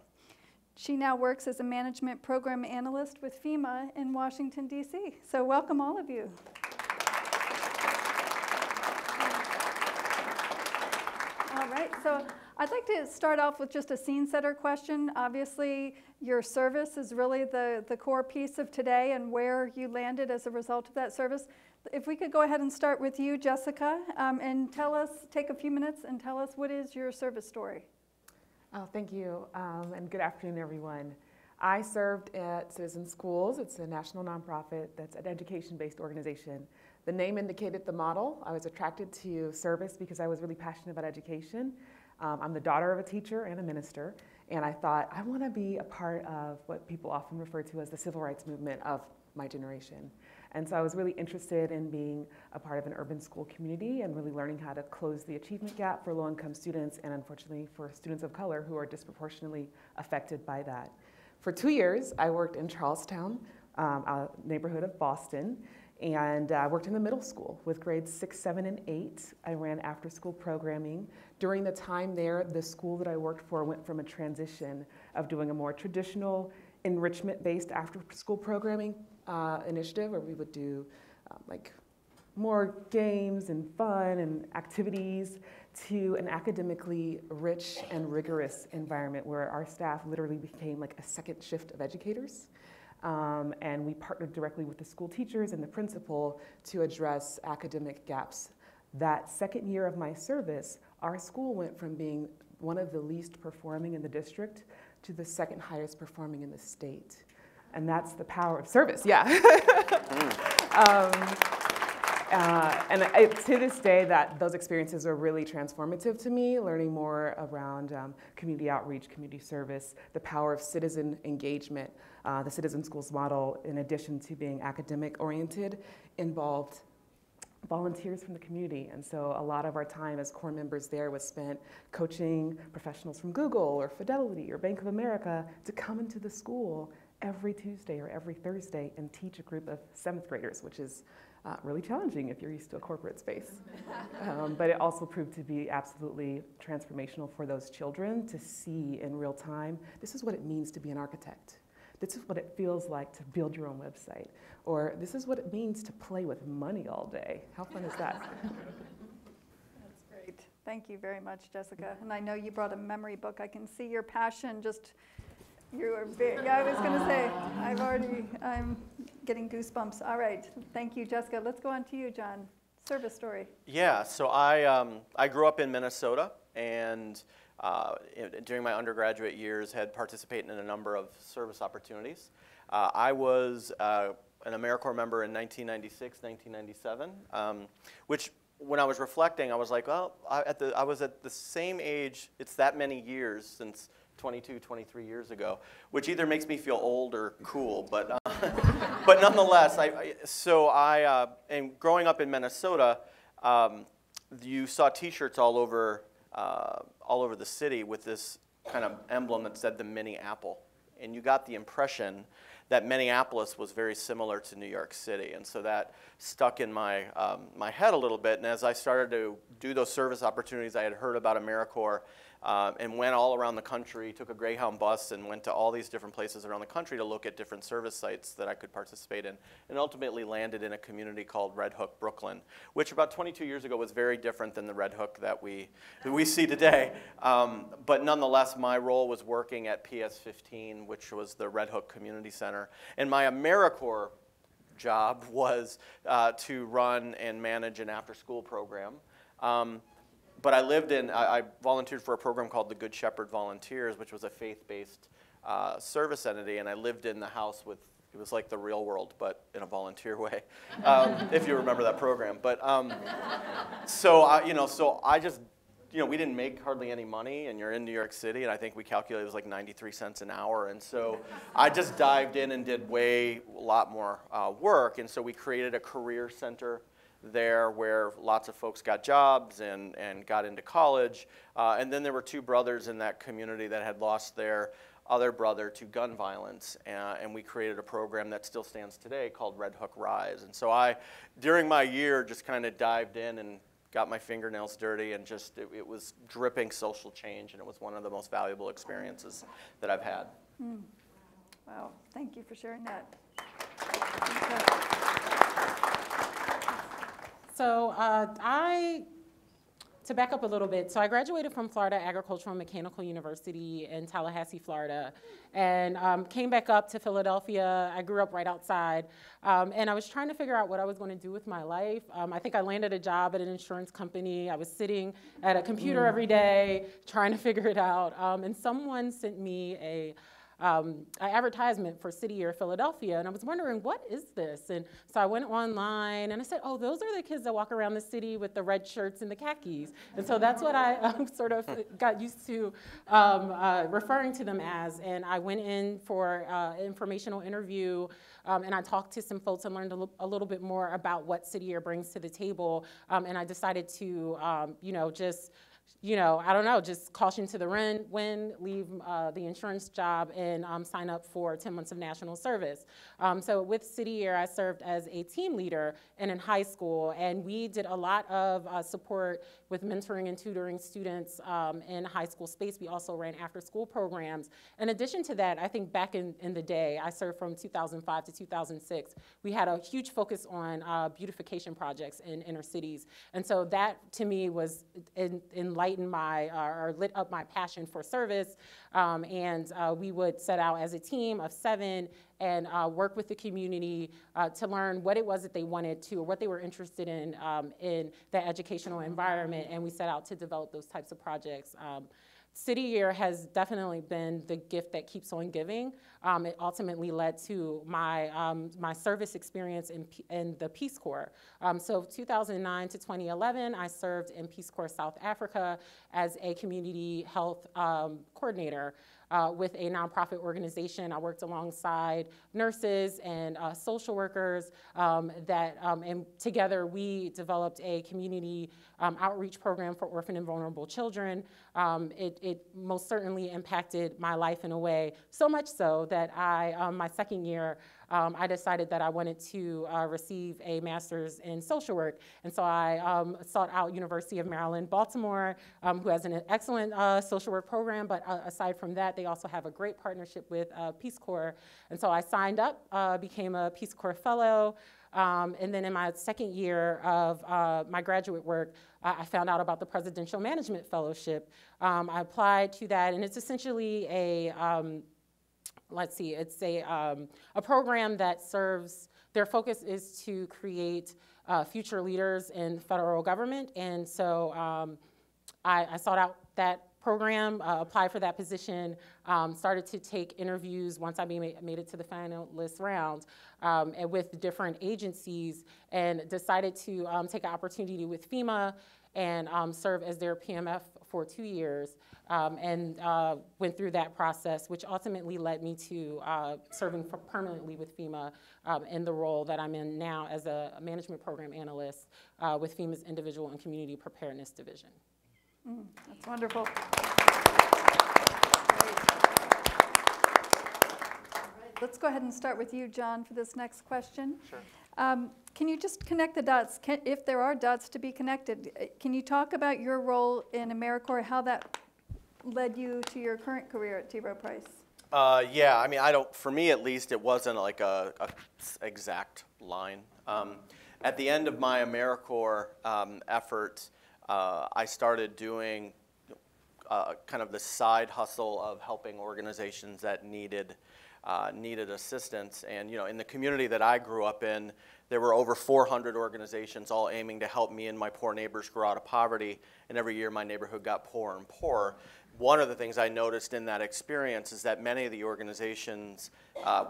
She now works as a management program analyst with FEMA in Washington, D.C. So welcome, all of you. All right, so I'd like to start off with just a scene setter question. Obviously, your service is really the core piece of today and where you landed as a result of that service. If we could go ahead and start with you, Jessica, and take a few minutes and tell us what is your service story. Oh, thank you, and good afternoon, everyone. I served at Citizen Schools. It's a national nonprofit that's an education-based organization. The name indicated the model. I was attracted to service because I was really passionate about education. I'm the daughter of a teacher and a minister, and I thought, I want to be a part of what people often refer to as the civil rights movement of my generation. And so I was really interested in being a part of an urban school community and really learning how to close the achievement gap for low-income students and, unfortunately, for students of color who are disproportionately affected by that. For 2 years, I worked in Charlestown, a neighborhood of Boston, and I worked in the middle school with grades 6, 7, and 8. I ran after-school programming. During the time there, the school that I worked for went from a transition of doing a more traditional enrichment-based after-school programming initiative where we would do like more games and fun and activities to an academically rich and rigorous environment where our staff literally became like a second shift of educators. And we partnered directly with the school teachers and the principal to address academic gaps. That second year of my service, our school went from being one of the least performing in the district to the second highest performing in the state. And that's the power of service, yeah. To this day, those experiences are really transformative to me, learning more around community outreach, community service, the power of citizen engagement. The Citizen Schools model, in addition to being academic-oriented, involved volunteers from the community. And so a lot of our time as core members there was spent coaching professionals from Google or Fidelity or Bank of America to come into the school every Tuesday or every Thursday and teach a group of 7th graders, which is really challenging if you're used to a corporate space. But it also proved to be absolutely transformational for those children to see in real time, this is what it means to be an architect. this is what it feels like to build your own website, or this is what it means to play with money all day. How fun is that? That's great. Thank you very much, Jessica. And I know you brought a memory book. I can see your passion just, you are big. Yeah, I was going to say, I'm getting goosebumps. All right. Thank you, Jessica. Let's go on to you, John. Service story. Yeah, so I grew up in Minnesota, and during my undergraduate years had participated in a number of service opportunities. I was an AmeriCorps member in 1996, 1997, which when I was reflecting, I was like, well, I was at the same age, it's that many years since 22, 23 years ago, which either makes me feel old or cool, but but nonetheless, and growing up in Minnesota, you saw T-shirts all over the city with this kind of emblem that said the mini apple, and you got the impression that Minneapolis was very similar to New York City, and so that stuck in my my head a little bit. And as I started to do those service opportunities, I had heard about AmeriCorps and went all around the country, took a Greyhound bus and went to all these different places around the country to look at different service sites that I could participate in, and ultimately landed in a community called Red Hook, Brooklyn, which about 22 years ago was very different than the Red Hook that we see today. But nonetheless, my role was working at PS15, which was the Red Hook Community Center, and my AmeriCorps job was to run and manage an after-school program. But I volunteered for a program called the Good Shepherd Volunteers, which was a faith-based service entity, and I lived in the house with, it was like the real world, but in a volunteer way, if you remember that program. But so I just, we didn't make hardly any money, and you're in New York City, and I think we calculated it was like 93 cents an hour, and so I just dived in and did a lot more work, and so we created a career center there where lots of folks got jobs and got into college. And then there were two brothers in that community that had lost their other brother to gun violence. And we created a program that still stands today called Red Hook Rise. And so I, during my year, just kind of dived in and got my fingernails dirty, and just, it was dripping social change, and it was one of the most valuable experiences that I've had. Wow, thank you for sharing that. So to back up a little bit, so I graduated from Florida Agricultural and Mechanical University in Tallahassee, Florida, and came back up to Philadelphia. I grew up right outside, and I was trying to figure out what I was going to do with my life. I think I landed a job at an insurance company. I was sitting at a computer every day trying to figure it out, and someone sent me an advertisement for City Year Philadelphia, and I was wondering, what is this? And so I went online, and I said, oh, those are the kids that walk around the city with the red shirts and the khakis. And so that's what I sort of got used to referring to them as. And I went in for an informational interview, and I talked to some folks and learned a little bit more about what City Year brings to the table. And I decided to, I don't know, just caution to the wind, leave the insurance job, and sign up for 10 months of national service. So with City Year, I served as a team leader and in high school, and we did a lot of support with mentoring and tutoring students in high school space. We also ran after-school programs. In addition to that, I think back in the day, I served from 2005 to 2006, we had a huge focus on beautification projects in inner cities. And so that, to me, was enlightened or lit up my passion for service. And we would set out as a team of 7 and work with the community to learn what it was that they wanted to, or what they were interested in the educational environment, and we set out to develop those types of projects. City Year has definitely been the gift that keeps on giving. It ultimately led to my service experience in the Peace Corps. So 2009 to 2011, I served in Peace Corps South Africa as a community health coordinator. With a nonprofit organization. I worked alongside nurses and social workers and together we developed a community outreach program for orphan and vulnerable children. It most certainly impacted my life in a way, so much so that my second year, I decided that I wanted to receive a master's in social work. And so I sought out University of Maryland, Baltimore, who has an excellent social work program, but aside from that, they also have a great partnership with Peace Corps. And so I signed up, became a Peace Corps fellow, and then in my second year of my graduate work, I found out about the Presidential Management Fellowship. I applied to that, and it's essentially a, it's a program that serves, their focus is to create future leaders in federal government. And so I sought out that program, applied for that position, started to take interviews once I made it to the finalist round and with different agencies, and decided to take an opportunity with FEMA and serve as their PMF for 2 years, and went through that process, which ultimately led me to serving permanently with FEMA in the role that I'm in now as a management program analyst with FEMA's Individual and Community Preparedness Division. That's wonderful. Let's go ahead and start with you, John, for this next question. Sure. Can you just connect the dots? If there are dots to be connected, can you talk about your role in AmeriCorps, how that led you to your current career at T. Rowe Price? Yeah, I mean, for me at least, it wasn't like a exact line. At the end of my AmeriCorps effort, I started doing kind of the side hustle of helping organizations that needed assistance. And in the community that I grew up in, there were over 400 organizations all aiming to help me and my poor neighbors grow out of poverty. And every year my neighborhood got poorer and poorer. One of the things I noticed in that experience is that many of the organizations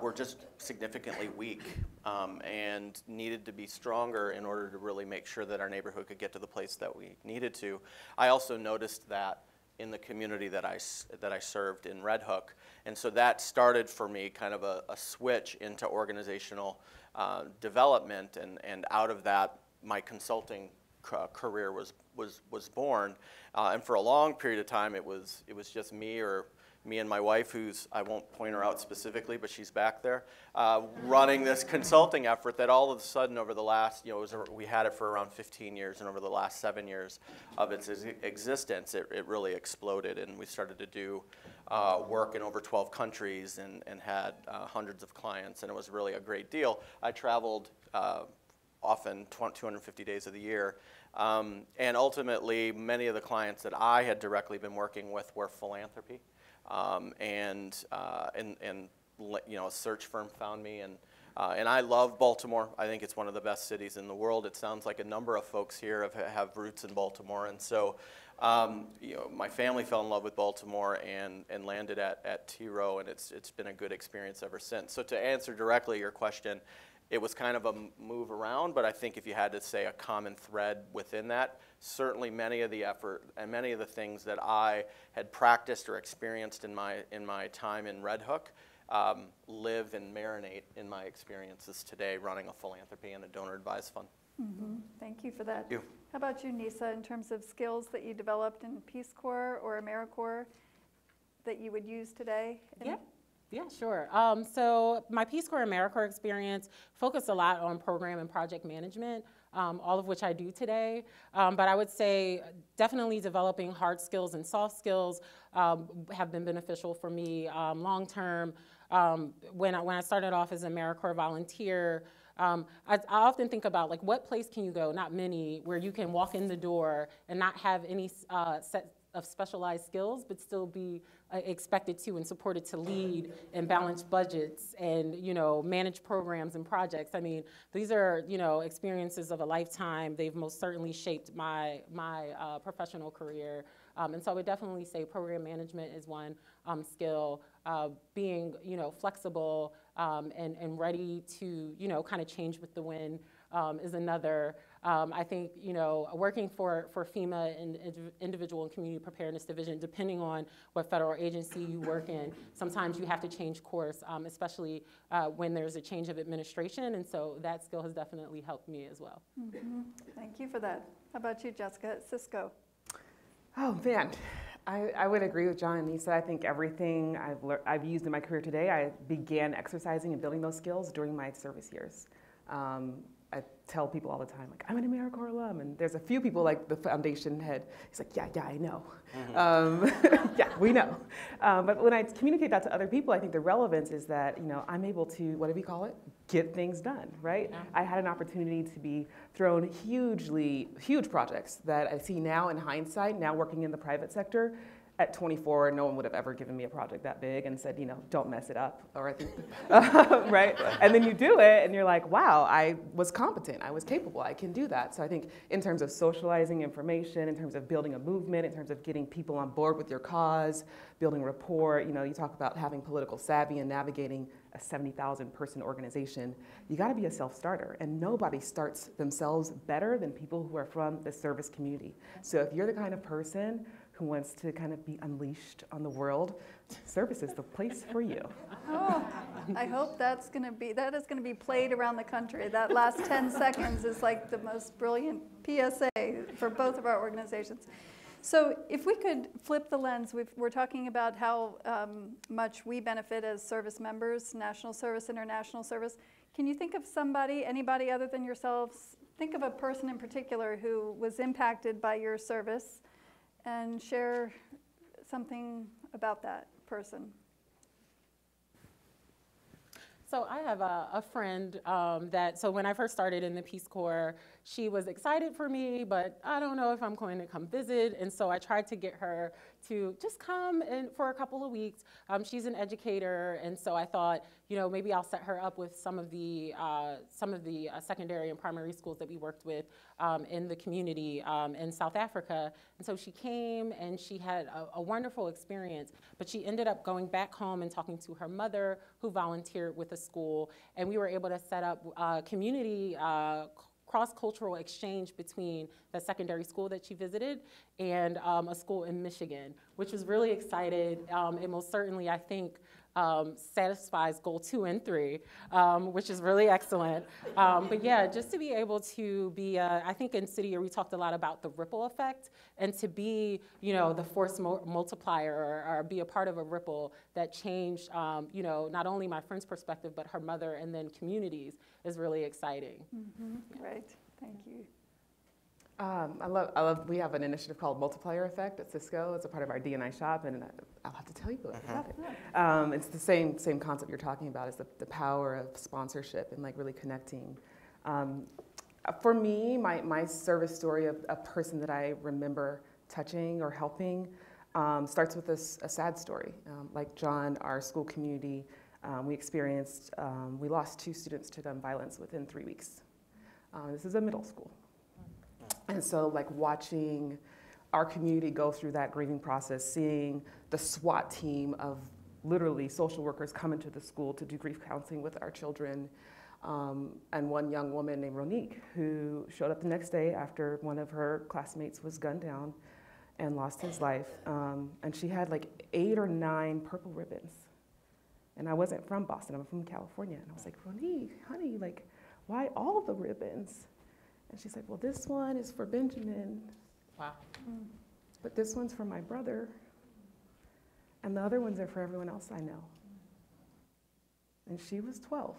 were just significantly weak and needed to be stronger in order to really make sure that our neighborhood could get to the place that we needed to. I also noticed that in the community that I served in Red Hook. And so that started for me kind of a switch into organizational development, and out of that, my consulting career was born. And for a long period of time, it was just me and my wife, I won't point her out specifically, but she's back there, running this consulting effort that all of a sudden over the last, we had it for around 15 years, and over the last 7 years of its existence, it really exploded, and we started to do work in over 12 countries and had hundreds of clients, and it was really a great deal. I traveled often 250 days of the year. And ultimately, many of the clients that I had directly been working with were philanthropy. And a search firm found me, and I love Baltimore. I think it's one of the best cities in the world. It sounds like a number of folks here have roots in Baltimore, and so my family fell in love with Baltimore and landed at T. Rowe, and it's been a good experience ever since. So to answer directly your question, it was kind of a move around, but I think if you had to say a common thread within that, certainly many of the effort and many of the things that I had practiced or experienced in my time in Red Hook live and marinate in my experiences today running a philanthropy and a donor-advised fund. Mm-hmm. Thank you for that. Thank you. How about you, Nisa, in terms of skills that you developed in Peace Corps or AmeriCorps that you would use today? Yeah, sure. So my Peace Corps and AmeriCorps experience focused a lot on program and project management, all of which I do today. But I would say definitely developing hard skills and soft skills have been beneficial for me long term. When I started off as an AmeriCorps volunteer, I often think about what place can you go, not many, where you can walk in the door and not have any set of specialized skills, but still be expected to and supported to lead and balance budgets and manage programs and projects. I mean, these are experiences of a lifetime. They've most certainly shaped my professional career, and so I would definitely say program management is one skill. Being flexible and ready to kind of change with the wind is another. I think working for FEMA and Individual and Community Preparedness Division, depending on what federal agency you work in, sometimes you have to change course, especially when there's a change of administration, and so that skill has definitely helped me as well. Mm-hmm. Thank you for that. How about you, Jessica, at Cisco? Oh man, I would agree with John and Lisa. I think everything I've used in my career today, I began exercising and building those skills during my service years. I tell people all the time, like, I'm an AmeriCorps alum, and there's a few people, like the foundation head, he's like, yeah, I know. Yeah, we know. But when I communicate that to other people, I think the relevance is that, you know, I'm able to, what do we call it? Get things done, right? Yeah. I had an opportunity to be thrown huge projects that I see now in hindsight, now working in the private sector. At 24, no one would have ever given me a project that big and said, you know, don't mess it up, or I think, right? And then you do it, and you're like, wow, I was competent, I was capable, I can do that. So I think in terms of socializing information, in terms of building a movement, in terms of getting people on board with your cause, building rapport, you know, you talk about having political savvy and navigating a 70,000 person organization, you gotta be a self-starter, and nobody starts themselves better than people who are from the service community. So if you're the kind of person who wants to kind of be unleashed on the world, service is the place for you. Oh, I hope that is going to be played around the country. That last 10 seconds is like the most brilliant PSA for both of our organizations. So if we could flip the lens, we're talking about how much we benefit as service members, national service, international service. Can you think of anybody other than yourselves, think of a person in particular who was impacted by your service, and share something about that person? So I have a friend so when I first started in the Peace Corps, she was excited for me, but I don't know if I'm going to come visit. And so I tried to get her to just come in for a couple of weeks. She's an educator, and so I thought, you know, maybe I'll set her up with some of the secondary and primary schools that we worked with in the community in South Africa. And so she came, and she had a wonderful experience, but she ended up going back home and talking to her mother, who volunteered with the school, and we were able to set up community cross-cultural exchange between the secondary school that she visited and a school in Michigan, which was really excited. It most certainly, I think, satisfies goal 2 and 3, which is really excellent. But yeah, just to be able to be, I think in City Year we talked a lot about the ripple effect, and to be, you know, the force multiplier, or be a part of a ripple that changed, you know, not only my friend's perspective, but her mother and then communities, is really exciting. Mm-hmm. Great, thank you. I love, we have an initiative called Multiplier Effect at Cisco. It's a part of our D&I shop, and I'll have to tell you about it. It's the same concept you're talking about, is the power of sponsorship and like really connecting. For me, my service story of a person that I remember touching or helping starts with a sad story. Like John, our school community, we lost 2 students to gun violence within 3 weeks. This is a middle school. And so like watching our community go through that grieving process, seeing the SWAT team of literally social workers come into the school to do grief counseling with our children, and one young woman named Ronique, who showed up the next day after one of her classmates was gunned down and lost his life. And she had like 8 or 9 purple ribbons. And I wasn't from Boston, I'm from California. And I was like, Ronique, honey, like, why all the ribbons? And she's like, well, this one is for Benjamin. Wow. But this one's for my brother. And the other ones are for everyone else I know. And she was 12.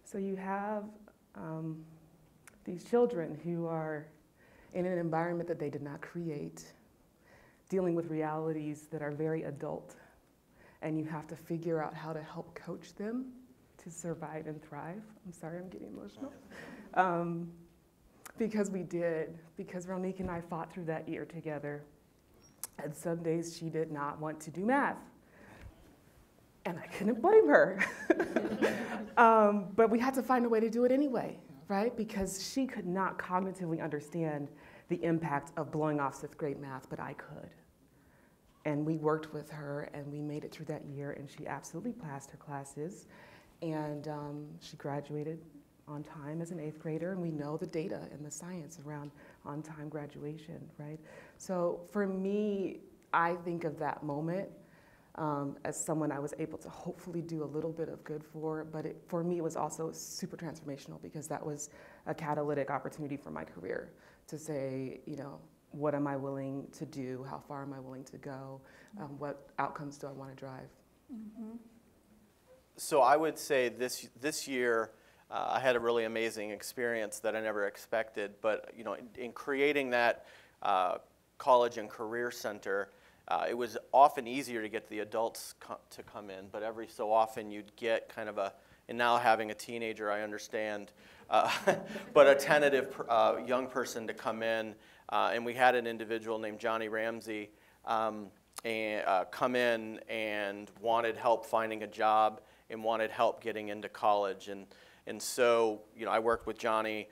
So you have these children who are in an environment that they did not create, dealing with realities that are very adult. And you have to figure out how to help coach them to survive and thrive. I'm sorry, I'm getting emotional. Because Ronique and I fought through that year together. And some days she did not want to do math. And I couldn't blame her. But we had to find a way to do it anyway, right? Because she could not cognitively understand the impact of blowing off 6th grade math, but I could. And we worked with her, and we made it through that year, and she absolutely passed her classes. And she graduated on time as an 8th grader, and we know the data and the science around on-time graduation, right? So for me, I think of that moment as someone I was able to hopefully do a little bit of good for, but for me it was also super transformational, because that was a catalytic opportunity for my career to say, you know, what am I willing to do? How far am I willing to go? What outcomes do I want to drive? Mm-hmm. So I would say this year I had a really amazing experience that I never expected. But in creating that college and career center, it was often easier to get the adults to come in. But every so often you'd get kind of and now having a teenager, I understand, but a tentative young person to come in. And we had an individual named Johnny Ramsey come in and wanted help finding a job and wanted help getting into college. And so, I worked with Johnny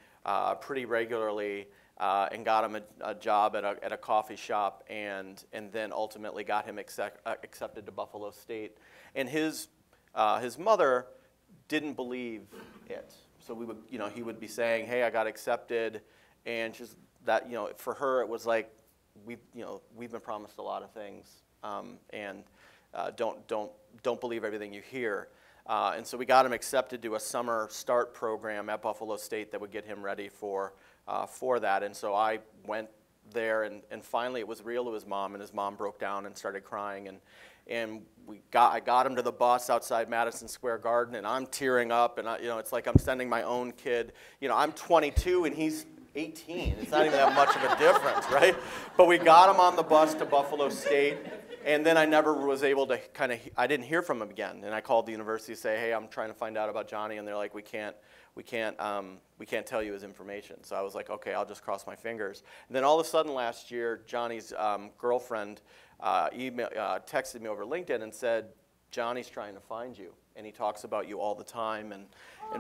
pretty regularly and got him a job at a coffee shop, and then ultimately got him accepted to Buffalo State. And his mother didn't believe it. So he would be saying, "Hey, I got accepted," and just that, for her it was like, we've been promised a lot of things, and don't believe everything you hear. And so we got him accepted to a summer start program at Buffalo State that would get him ready for that. And so I went there, and finally it was real to his mom, and his mom broke down and started crying, and I got him to the bus outside Madison Square Garden, and I'm tearing up, and it's like I'm sending my own kid. I'm 22 and he's 18. It's not even that much of a difference, right? But we got him on the bus to Buffalo State. And then I never was able to I didn't hear from him again. And I called the university to say, "Hey, I'm trying to find out about Johnny." And they're like, we can't tell you his information. So I was like, okay, I'll just cross my fingers. And then all of a sudden last year, Johnny's girlfriend texted me over LinkedIn and said, "Johnny's trying to find you. And he talks about you all the time and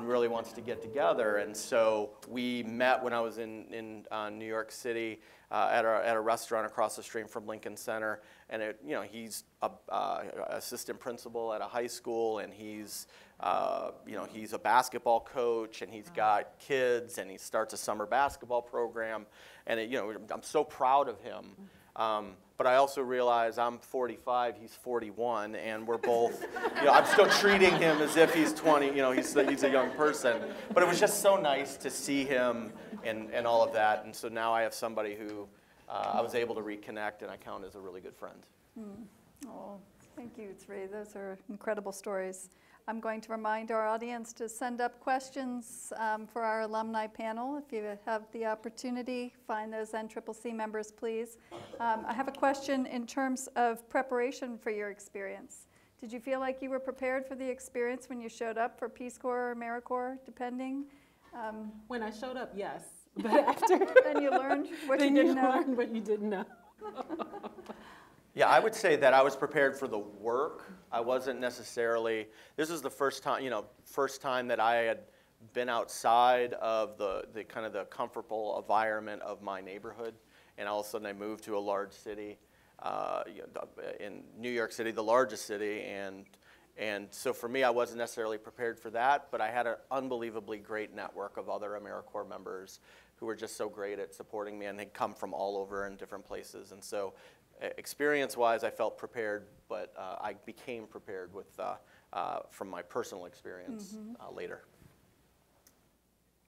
really wants to get together." And so we met when I was in New York City at a restaurant across the street from Lincoln Center. And he's a assistant principal at a high school, and he's a basketball coach, and he's got kids, and he starts a summer basketball program. And I'm so proud of him. But I also realize I'm 45, he's 41, and we're both, I'm still treating him as if he's 20, he's a young person. But it was just so nice to see him and all of that. And so now I have somebody who I was able to reconnect, and I count as a really good friend. Oh, thank you, Sri. Those are incredible stories. I'm going to remind our audience to send up questions for our alumni panel. If you have the opportunity, find those NCCC members, please. I have a question in terms of preparation for your experience. Did you feel like you were prepared for the experience when you showed up for Peace Corps or AmeriCorps, depending? When I showed up, yes. But after, then you learned what you didn't know. Learned what you didn't know. Yeah, I would say that I was prepared for the work. I wasn't necessarily, this is the first time that I had been outside of the kind of the comfortable environment of my neighborhood. And all of a sudden I moved to a large city, in New York City, the largest city. And so for me, I wasn't necessarily prepared for that, but I had an unbelievably great network of other AmeriCorps members who were just so great at supporting me, and they'd come from all over in different places. And so experience-wise, I felt prepared, but I became prepared from my personal experience later.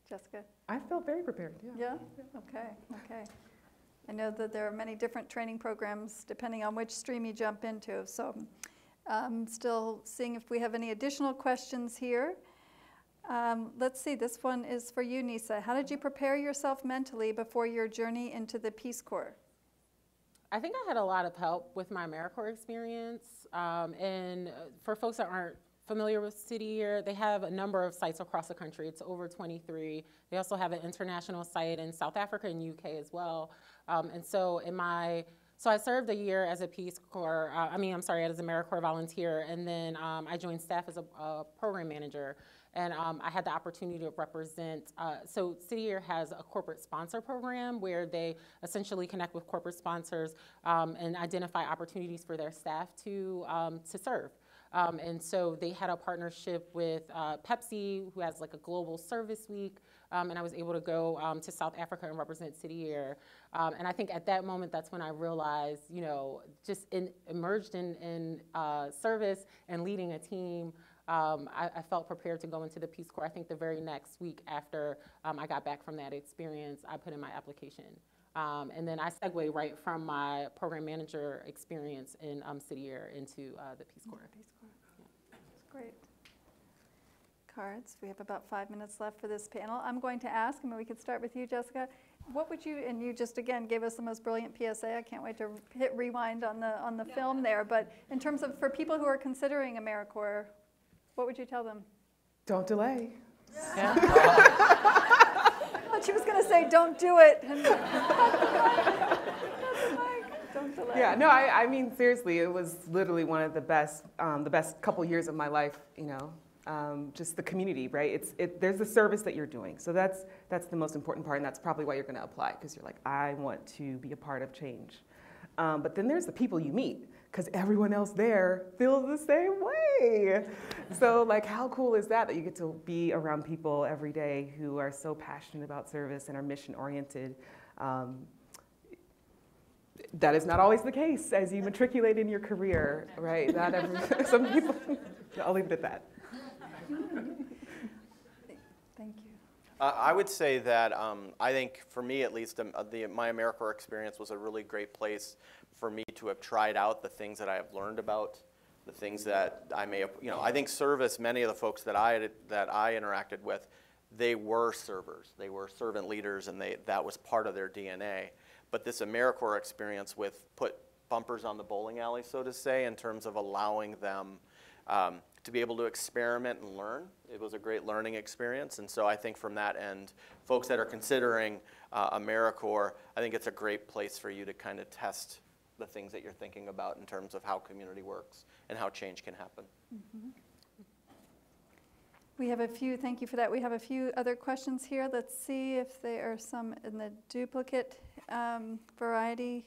Jessica? I felt very prepared, yeah. Yeah? Okay. I know that there are many different training programs depending on which stream you jump into, so I'm still seeing if we have any additional questions here. Let's see, this one is for you, Nisa. How did you prepare yourself mentally before your journey into the Peace Corps? I think I had a lot of help with my AmeriCorps experience. And for folks that aren't familiar with City Year, they have a number of sites across the country. It's over 23. They also have an international site in South Africa and UK as well. And so I served a year as a Peace Corps, as AmeriCorps volunteer, and then I joined staff as a program manager. And I had the opportunity to represent, so City Year has a corporate sponsor program where they essentially connect with corporate sponsors and identify opportunities for their staff to serve. And so they had a partnership with Pepsi, who has like a global service week, and I was able to go to South Africa and represent City Year. And I think at that moment, that's when I realized, just emerged in service and leading a team, I felt prepared to go into the Peace Corps. I think the very next week after I got back from that experience, I put in my application. And then I segue right from my program manager experience in City Air into the Peace Corps. That's great. Cards. We have about 5 minutes left for this panel. I'm going to ask, I mean, we could start with you, Jessica. What would you, and you just again gave us the most brilliant PSA. I can't wait to hit rewind on the film there. But in terms of for people who are considering AmeriCorps, what would you tell them? Don't delay. Yeah. She was going to say, don't do it. Don't delay. Yeah, no, I mean, seriously, it was literally one of the best couple years of my life, you know. Just the community, right? There's the service that you're doing. So that's the most important part, and that's probably why you're going to apply, because you're like, I want to be a part of change. But then there's the people you meet, because everyone else there feels the same way. So like, how cool is that you get to be around people every day who are so passionate about service and are mission-oriented? That is not always the case as you matriculate in your career, right? Not every, some people, I'll leave it at that. Thank you. I would say that I think, for me at least, my AmeriCorps experience was a really great place for me to have tried out the things that I have learned about, the things that I may have, I think service, many of the folks that I interacted with, they were servers. They were servant leaders, and that was part of their DNA. But this AmeriCorps experience put bumpers on the bowling alley, so to say, in terms of allowing them to be able to experiment and learn. It was a great learning experience, and so I think from that end, folks that are considering AmeriCorps, I think it's a great place for you to kind of test the things that you're thinking about in terms of how community works and how change can happen. Mm-hmm. We have a few, thank you for that. We have a few other questions here. Let's see if there are some in the duplicate variety.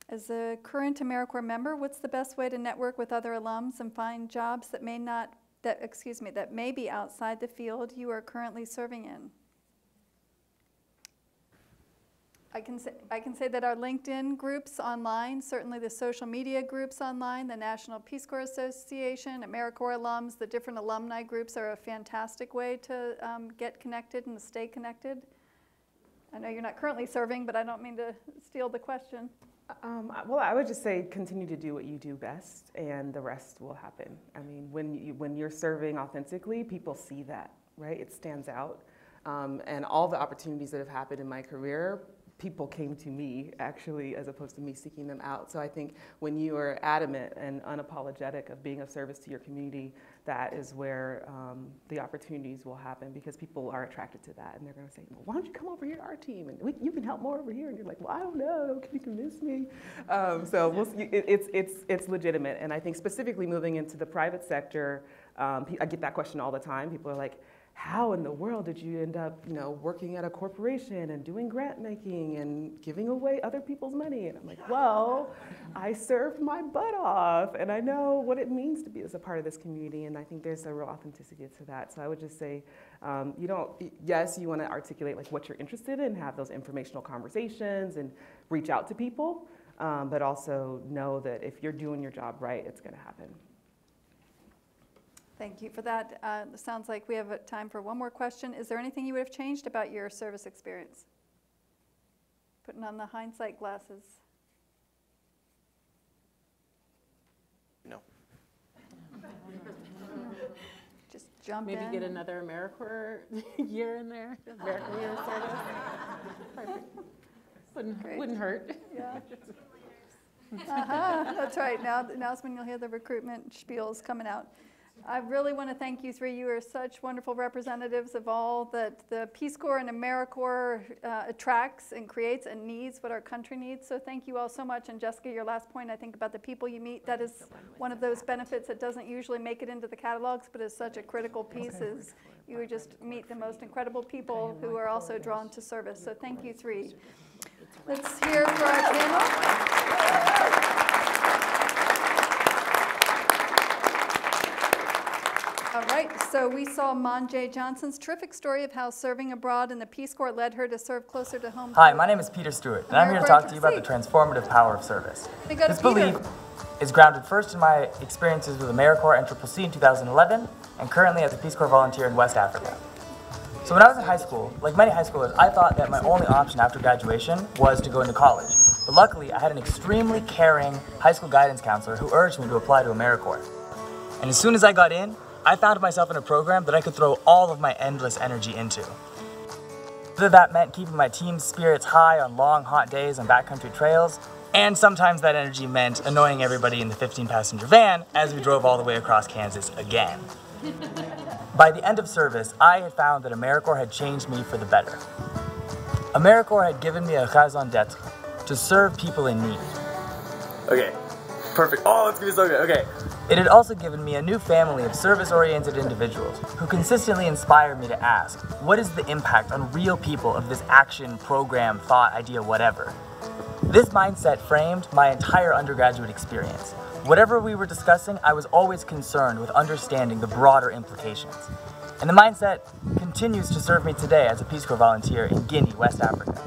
As a current AmeriCorps member, what's the best way to network with other alums and find jobs that may be outside the field you are currently serving in? I can say that our LinkedIn groups online, certainly the social media groups online, the National Peace Corps Association, AmeriCorps alums, the different alumni groups are a fantastic way to get connected and stay connected. I know you're not currently serving, but I don't mean to steal the question. Well, I would just say continue to do what you do best, and the rest will happen. I mean, when you're serving authentically, people see that, right? It stands out. And all the opportunities that have happened in my career, people came to me, actually, as opposed to me seeking them out. So I think when you are adamant and unapologetic of being of service to your community, that is where the opportunities will happen, because people are attracted to that, and they're going to say, well, why don't you come over here to our team, and you can help more over here, and you're like, well, I don't know, can you convince me? So we'll see. It's legitimate, and I think specifically moving into the private sector, I get that question all the time. People are like, how in the world did you end up, working at a corporation and doing grant making and giving away other people's money? And I'm like, well, I served my butt off, and I know what it means to be as a part of this community, and I think there's a real authenticity to that. So I would just say, yes, you want to articulate like what you're interested in, have those informational conversations, and reach out to people, but also know that if you're doing your job right, it's going to happen. Thank you for that. Sounds like we have time for one more question. Is there anything you would have changed about your service experience? Putting on the hindsight glasses. No. Just jump in. Maybe get another AmeriCorps year in there. AmeriCorps year of service. Perfect. Wouldn't hurt. Yeah. That's right. Now's when you'll hear the recruitment spiels coming out. I really want to thank you three. You are such wonderful representatives of all that the Peace Corps and AmeriCorps attracts and creates and needs, what our country needs. So thank you all so much. And Jessica, your last point, I think about the people you meet, that is one of those benefits that doesn't usually make it into the catalogs, but is such a critical piece, is you just meet the most incredible people who are also drawn to service. So thank you three. Let's hear for our panel. All right, so we saw Monge Johnson's terrific story of how serving abroad in the Peace Corps led her to serve closer to home. Hi, my name is Peter Stewart, and I'm here to talk to you about the transformative power of service. This belief is grounded first in my experiences with AmeriCorps and CCC in 2011, and currently as a Peace Corps volunteer in West Africa. So when I was in high school, like many high schoolers, I thought that my only option after graduation was to go into college. But luckily, I had an extremely caring high school guidance counselor who urged me to apply to AmeriCorps. And as soon as I got in, I found myself in a program that I could throw all of my endless energy into. Whether that meant keeping my team's spirits high on long, hot days on backcountry trails, and sometimes that energy meant annoying everybody in the 15-passenger van as we drove all the way across Kansas again. By the end of service, I had found that AmeriCorps had changed me for the better. AmeriCorps had given me a raison d'etre, to serve people in need. Okay, perfect. Oh, it's gonna be so good. Okay. It had also given me a new family of service-oriented individuals who consistently inspired me to ask, what is the impact on real people of this action, program, thought, idea, whatever? This mindset framed my entire undergraduate experience. Whatever we were discussing, I was always concerned with understanding the broader implications. And the mindset continues to serve me today as a Peace Corps volunteer in Guinea, West Africa.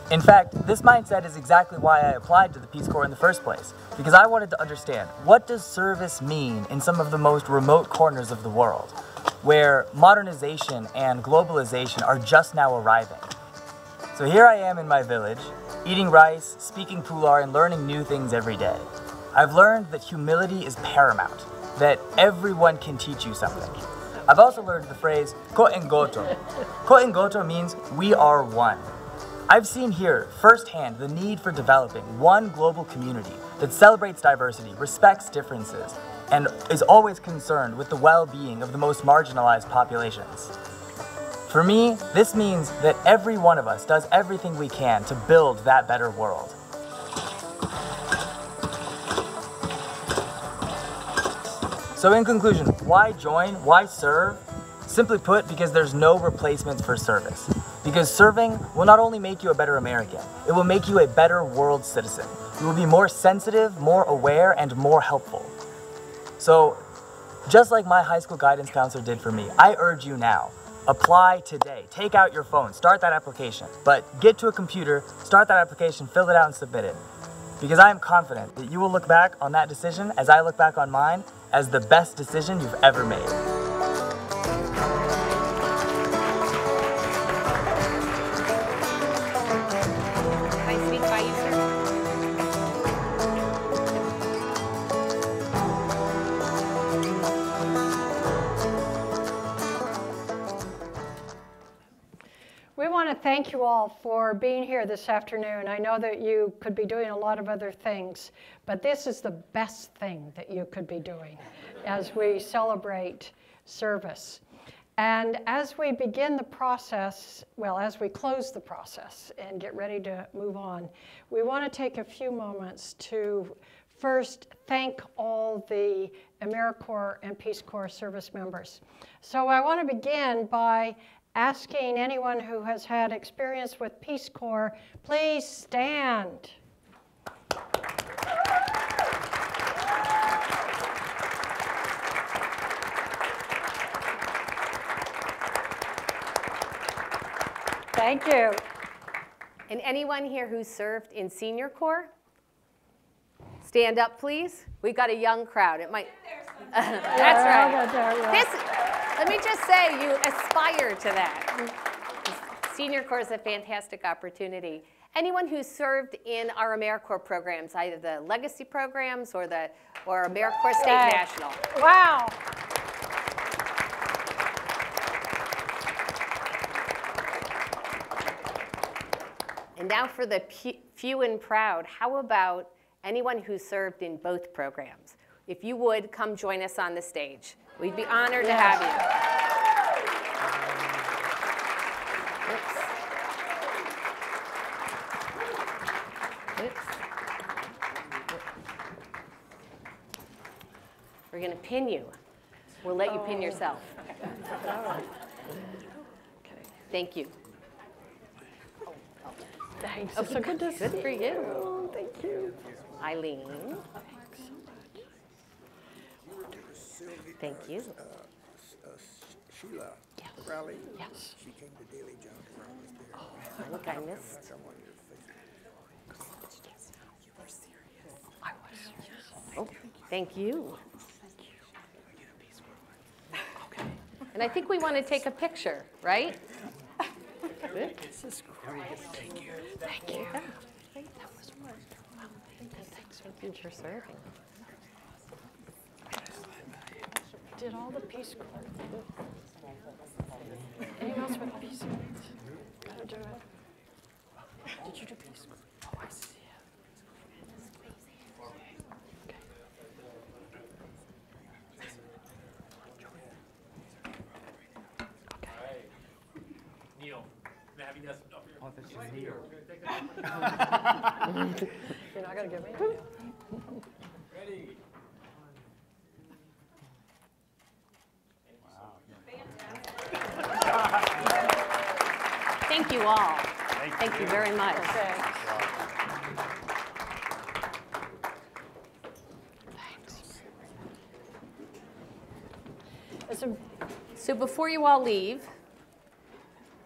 In fact, this mindset is exactly why I applied to the Peace Corps in the first place, because I wanted to understand, what does service mean in some of the most remote corners of the world, where modernization and globalization are just now arriving? So here I am in my village, eating rice, speaking Pular, and learning new things every day. I've learned that humility is paramount, that everyone can teach you something. I've also learned the phrase, ko ngoto. Ko ngoto means we are one. I've seen here firsthand the need for developing one global community that celebrates diversity, respects differences, and is always concerned with the well-being of the most marginalized populations. For me, this means that every one of us does everything we can to build that better world. So in conclusion, why join? Why serve? Simply put, because there's no replacements for service. Because serving will not only make you a better American, it will make you a better world citizen. You will be more sensitive, more aware, and more helpful. So, just like my high school guidance counselor did for me, I urge you now, apply today. Take out your phone, start that application. But get to a computer, start that application, fill it out, and submit it. Because I am confident that you will look back on that decision, as I look back on mine, as the best decision you've ever made. We want to thank you all for being here this afternoon. I know that you could be doing a lot of other things, but this is the best thing that you could be doing as we celebrate service. And as we begin the process, well, as we close the process and get ready to move on, we want to take a few moments to first thank all the AmeriCorps and Peace Corps service members. So I want to begin by asking anyone who has had experience with Peace Corps, please stand. Thank you. And anyone here who served in Senior Corps? Stand up, please. We've got a young crowd. It might. That's right. Let me just say, you aspire to that. Senior Corps is a fantastic opportunity. Anyone who served in our AmeriCorps programs, either the legacy programs or AmeriCorps State National. Wow. And now for the few and proud, how about anyone who served in both programs? If you would, come join us on the stage. We'd be honored to have you. We're going to pin you. We'll let you pin yourself. Thank you. Thanks. Okay, So good to see you. Good for you. Oh, thank you. Eileen. Thank you. Sheila Raleigh. Yes. She came to Daily Junk. I think I missed. Oh, thank you. Okay. And I think we want to take a picture, right? This is great. Thank you. Thank you. That was work. Wow, thanks for future serving. Did all the Peace Corps. Anyone else with Peace Corps? Gotta do it. Did you do Peace Corps? Oh, I see it. Okay. Neil, have you guys up here? Oh, that's just Neil. You're not gonna give me a Ready? Thank you all. Thank you very much. Thanks. So before you all leave,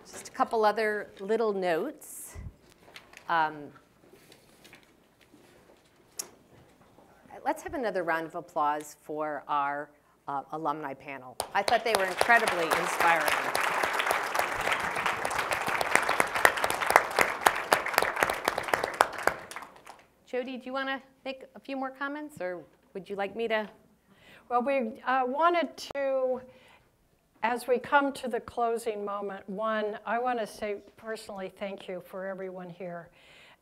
just a couple other little notes. Let's have another round of applause for our alumni panel. I thought they were incredibly inspiring. Jody, do you want to make a few more comments, or would you like me to? Well, we wanted to, as we come to the closing moment, one, I want to say personally thank you for everyone here.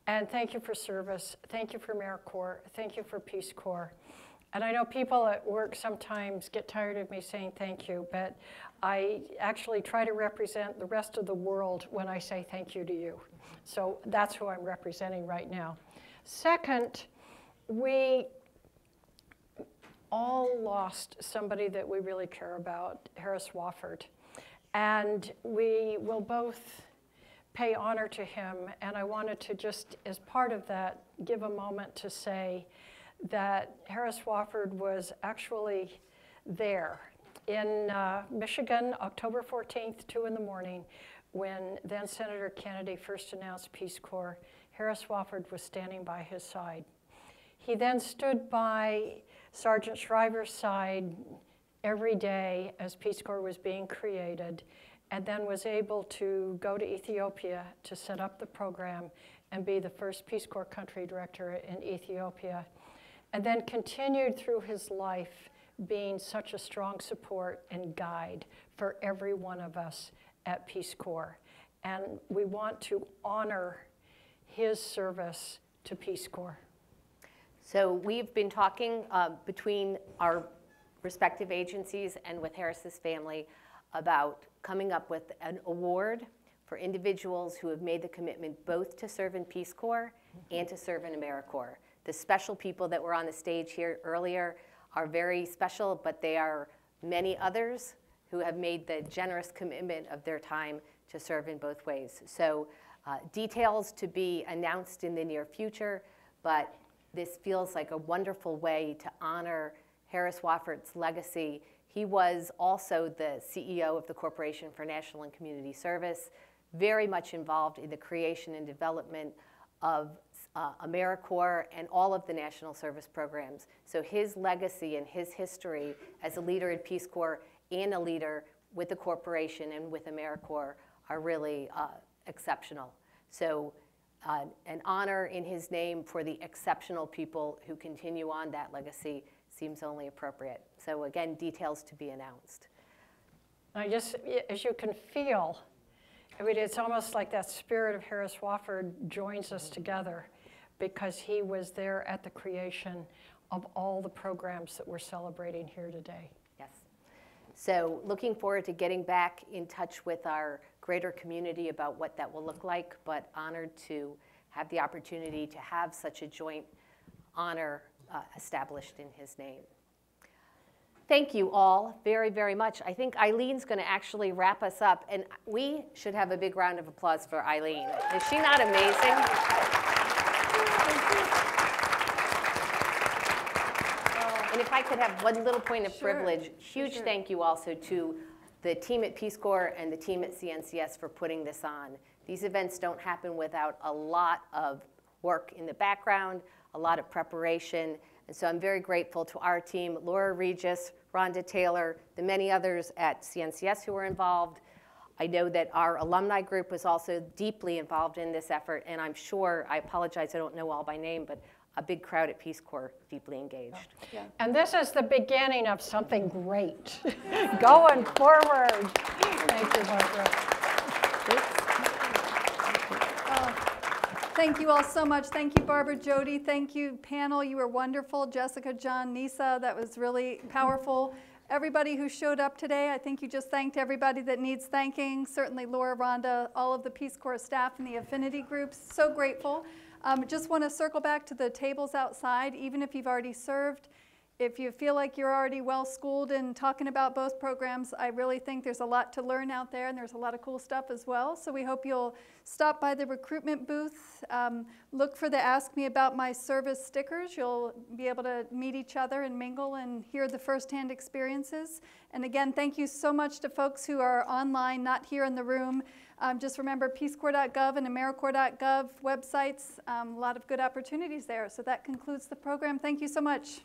And thank you for service. Thank you for AmeriCorps. Thank you for Peace Corps. And I know people at work sometimes get tired of me saying thank you, but I actually try to represent the rest of the world when I say thank you to you. So that's who I'm representing right now. Second, we all lost somebody that we really care about, Harris Wofford. And we will both pay honor to him. And I wanted to just, as part of that, give a moment to say that Harris Wofford was actually there in Michigan, October 14th, 2 in the morning, when then Senator Kennedy first announced Peace Corps. Harris Wofford was standing by his side. He then stood by Sergeant Shriver's side every day as Peace Corps was being created, and then was able to go to Ethiopia to set up the program and be the first Peace Corps country director in Ethiopia, and then continued through his life being such a strong support and guide for every one of us at Peace Corps. And we want to honor his service to Peace Corps. So we've been talking between our respective agencies and with Harris's family about coming up with an award for individuals who have made the commitment both to serve in Peace Corps and to serve in AmeriCorps. The special people that were on the stage here earlier are very special, but they are many others who have made the generous commitment of their time to serve in both ways. So details to be announced in the near future, but this feels like a wonderful way to honor Harris Wofford's legacy. He was also the CEO of the Corporation for National and Community Service, very much involved in the creation and development of AmeriCorps and all of the national service programs. So his legacy and his history as a leader in Peace Corps and a leader with the corporation and with AmeriCorps are really exceptional. So an honor in his name for the exceptional people who continue on that legacy seems only appropriate. So again, details to be announced. I just, as you can feel, I mean, it's almost like that spirit of Harris Wofford joins us together because he was there at the creation of all the programs that we're celebrating here today. Yes. So looking forward to getting back in touch with our greater community about what that will look like, but honored to have the opportunity to have such a joint honor established in his name. Thank you all very, very much. I think Eileen's going to actually wrap us up, and we should have a big round of applause for Eileen. Is she not amazing? And if I could have one little point of privilege, huge thank you also to the team at Peace Corps and the team at CNCS for putting this on. These events don't happen without a lot of work in the background, a lot of preparation, And so I'm very grateful to our team, Laura Regis, Rhonda Taylor, the many others at CNCS who were involved. I know that our alumni group was also deeply involved in this effort, and I'm sure, I apologize, I don't know all by name, but a big crowd at Peace Corps deeply engaged. Yeah. And this is the beginning of something great going forward. Thank you, Barbara. Thank you all so much. Thank you, Barbara, Jody. Thank you, panel. You were wonderful. Jessica, John, Nisa, that was really powerful. Everybody who showed up today, I think you just thanked everybody that needs thanking. Certainly Laura, Rhonda, all of the Peace Corps staff and the affinity groups. So grateful. Just want to circle back to the tables outside, even if you've already served. If you feel like you're already well schooled in talking about both programs, I really think there's a lot to learn out there, and there's a lot of cool stuff as well. So we hope you'll stop by the recruitment booth, look for the Ask Me About My Service stickers. You'll be able to meet each other and mingle and hear the firsthand experiences. And again, thank you so much to folks who are online, not here in the room. Just remember peacecorps.gov and AmeriCorps.gov websites, a lot of good opportunities there. So that concludes the program. Thank you so much.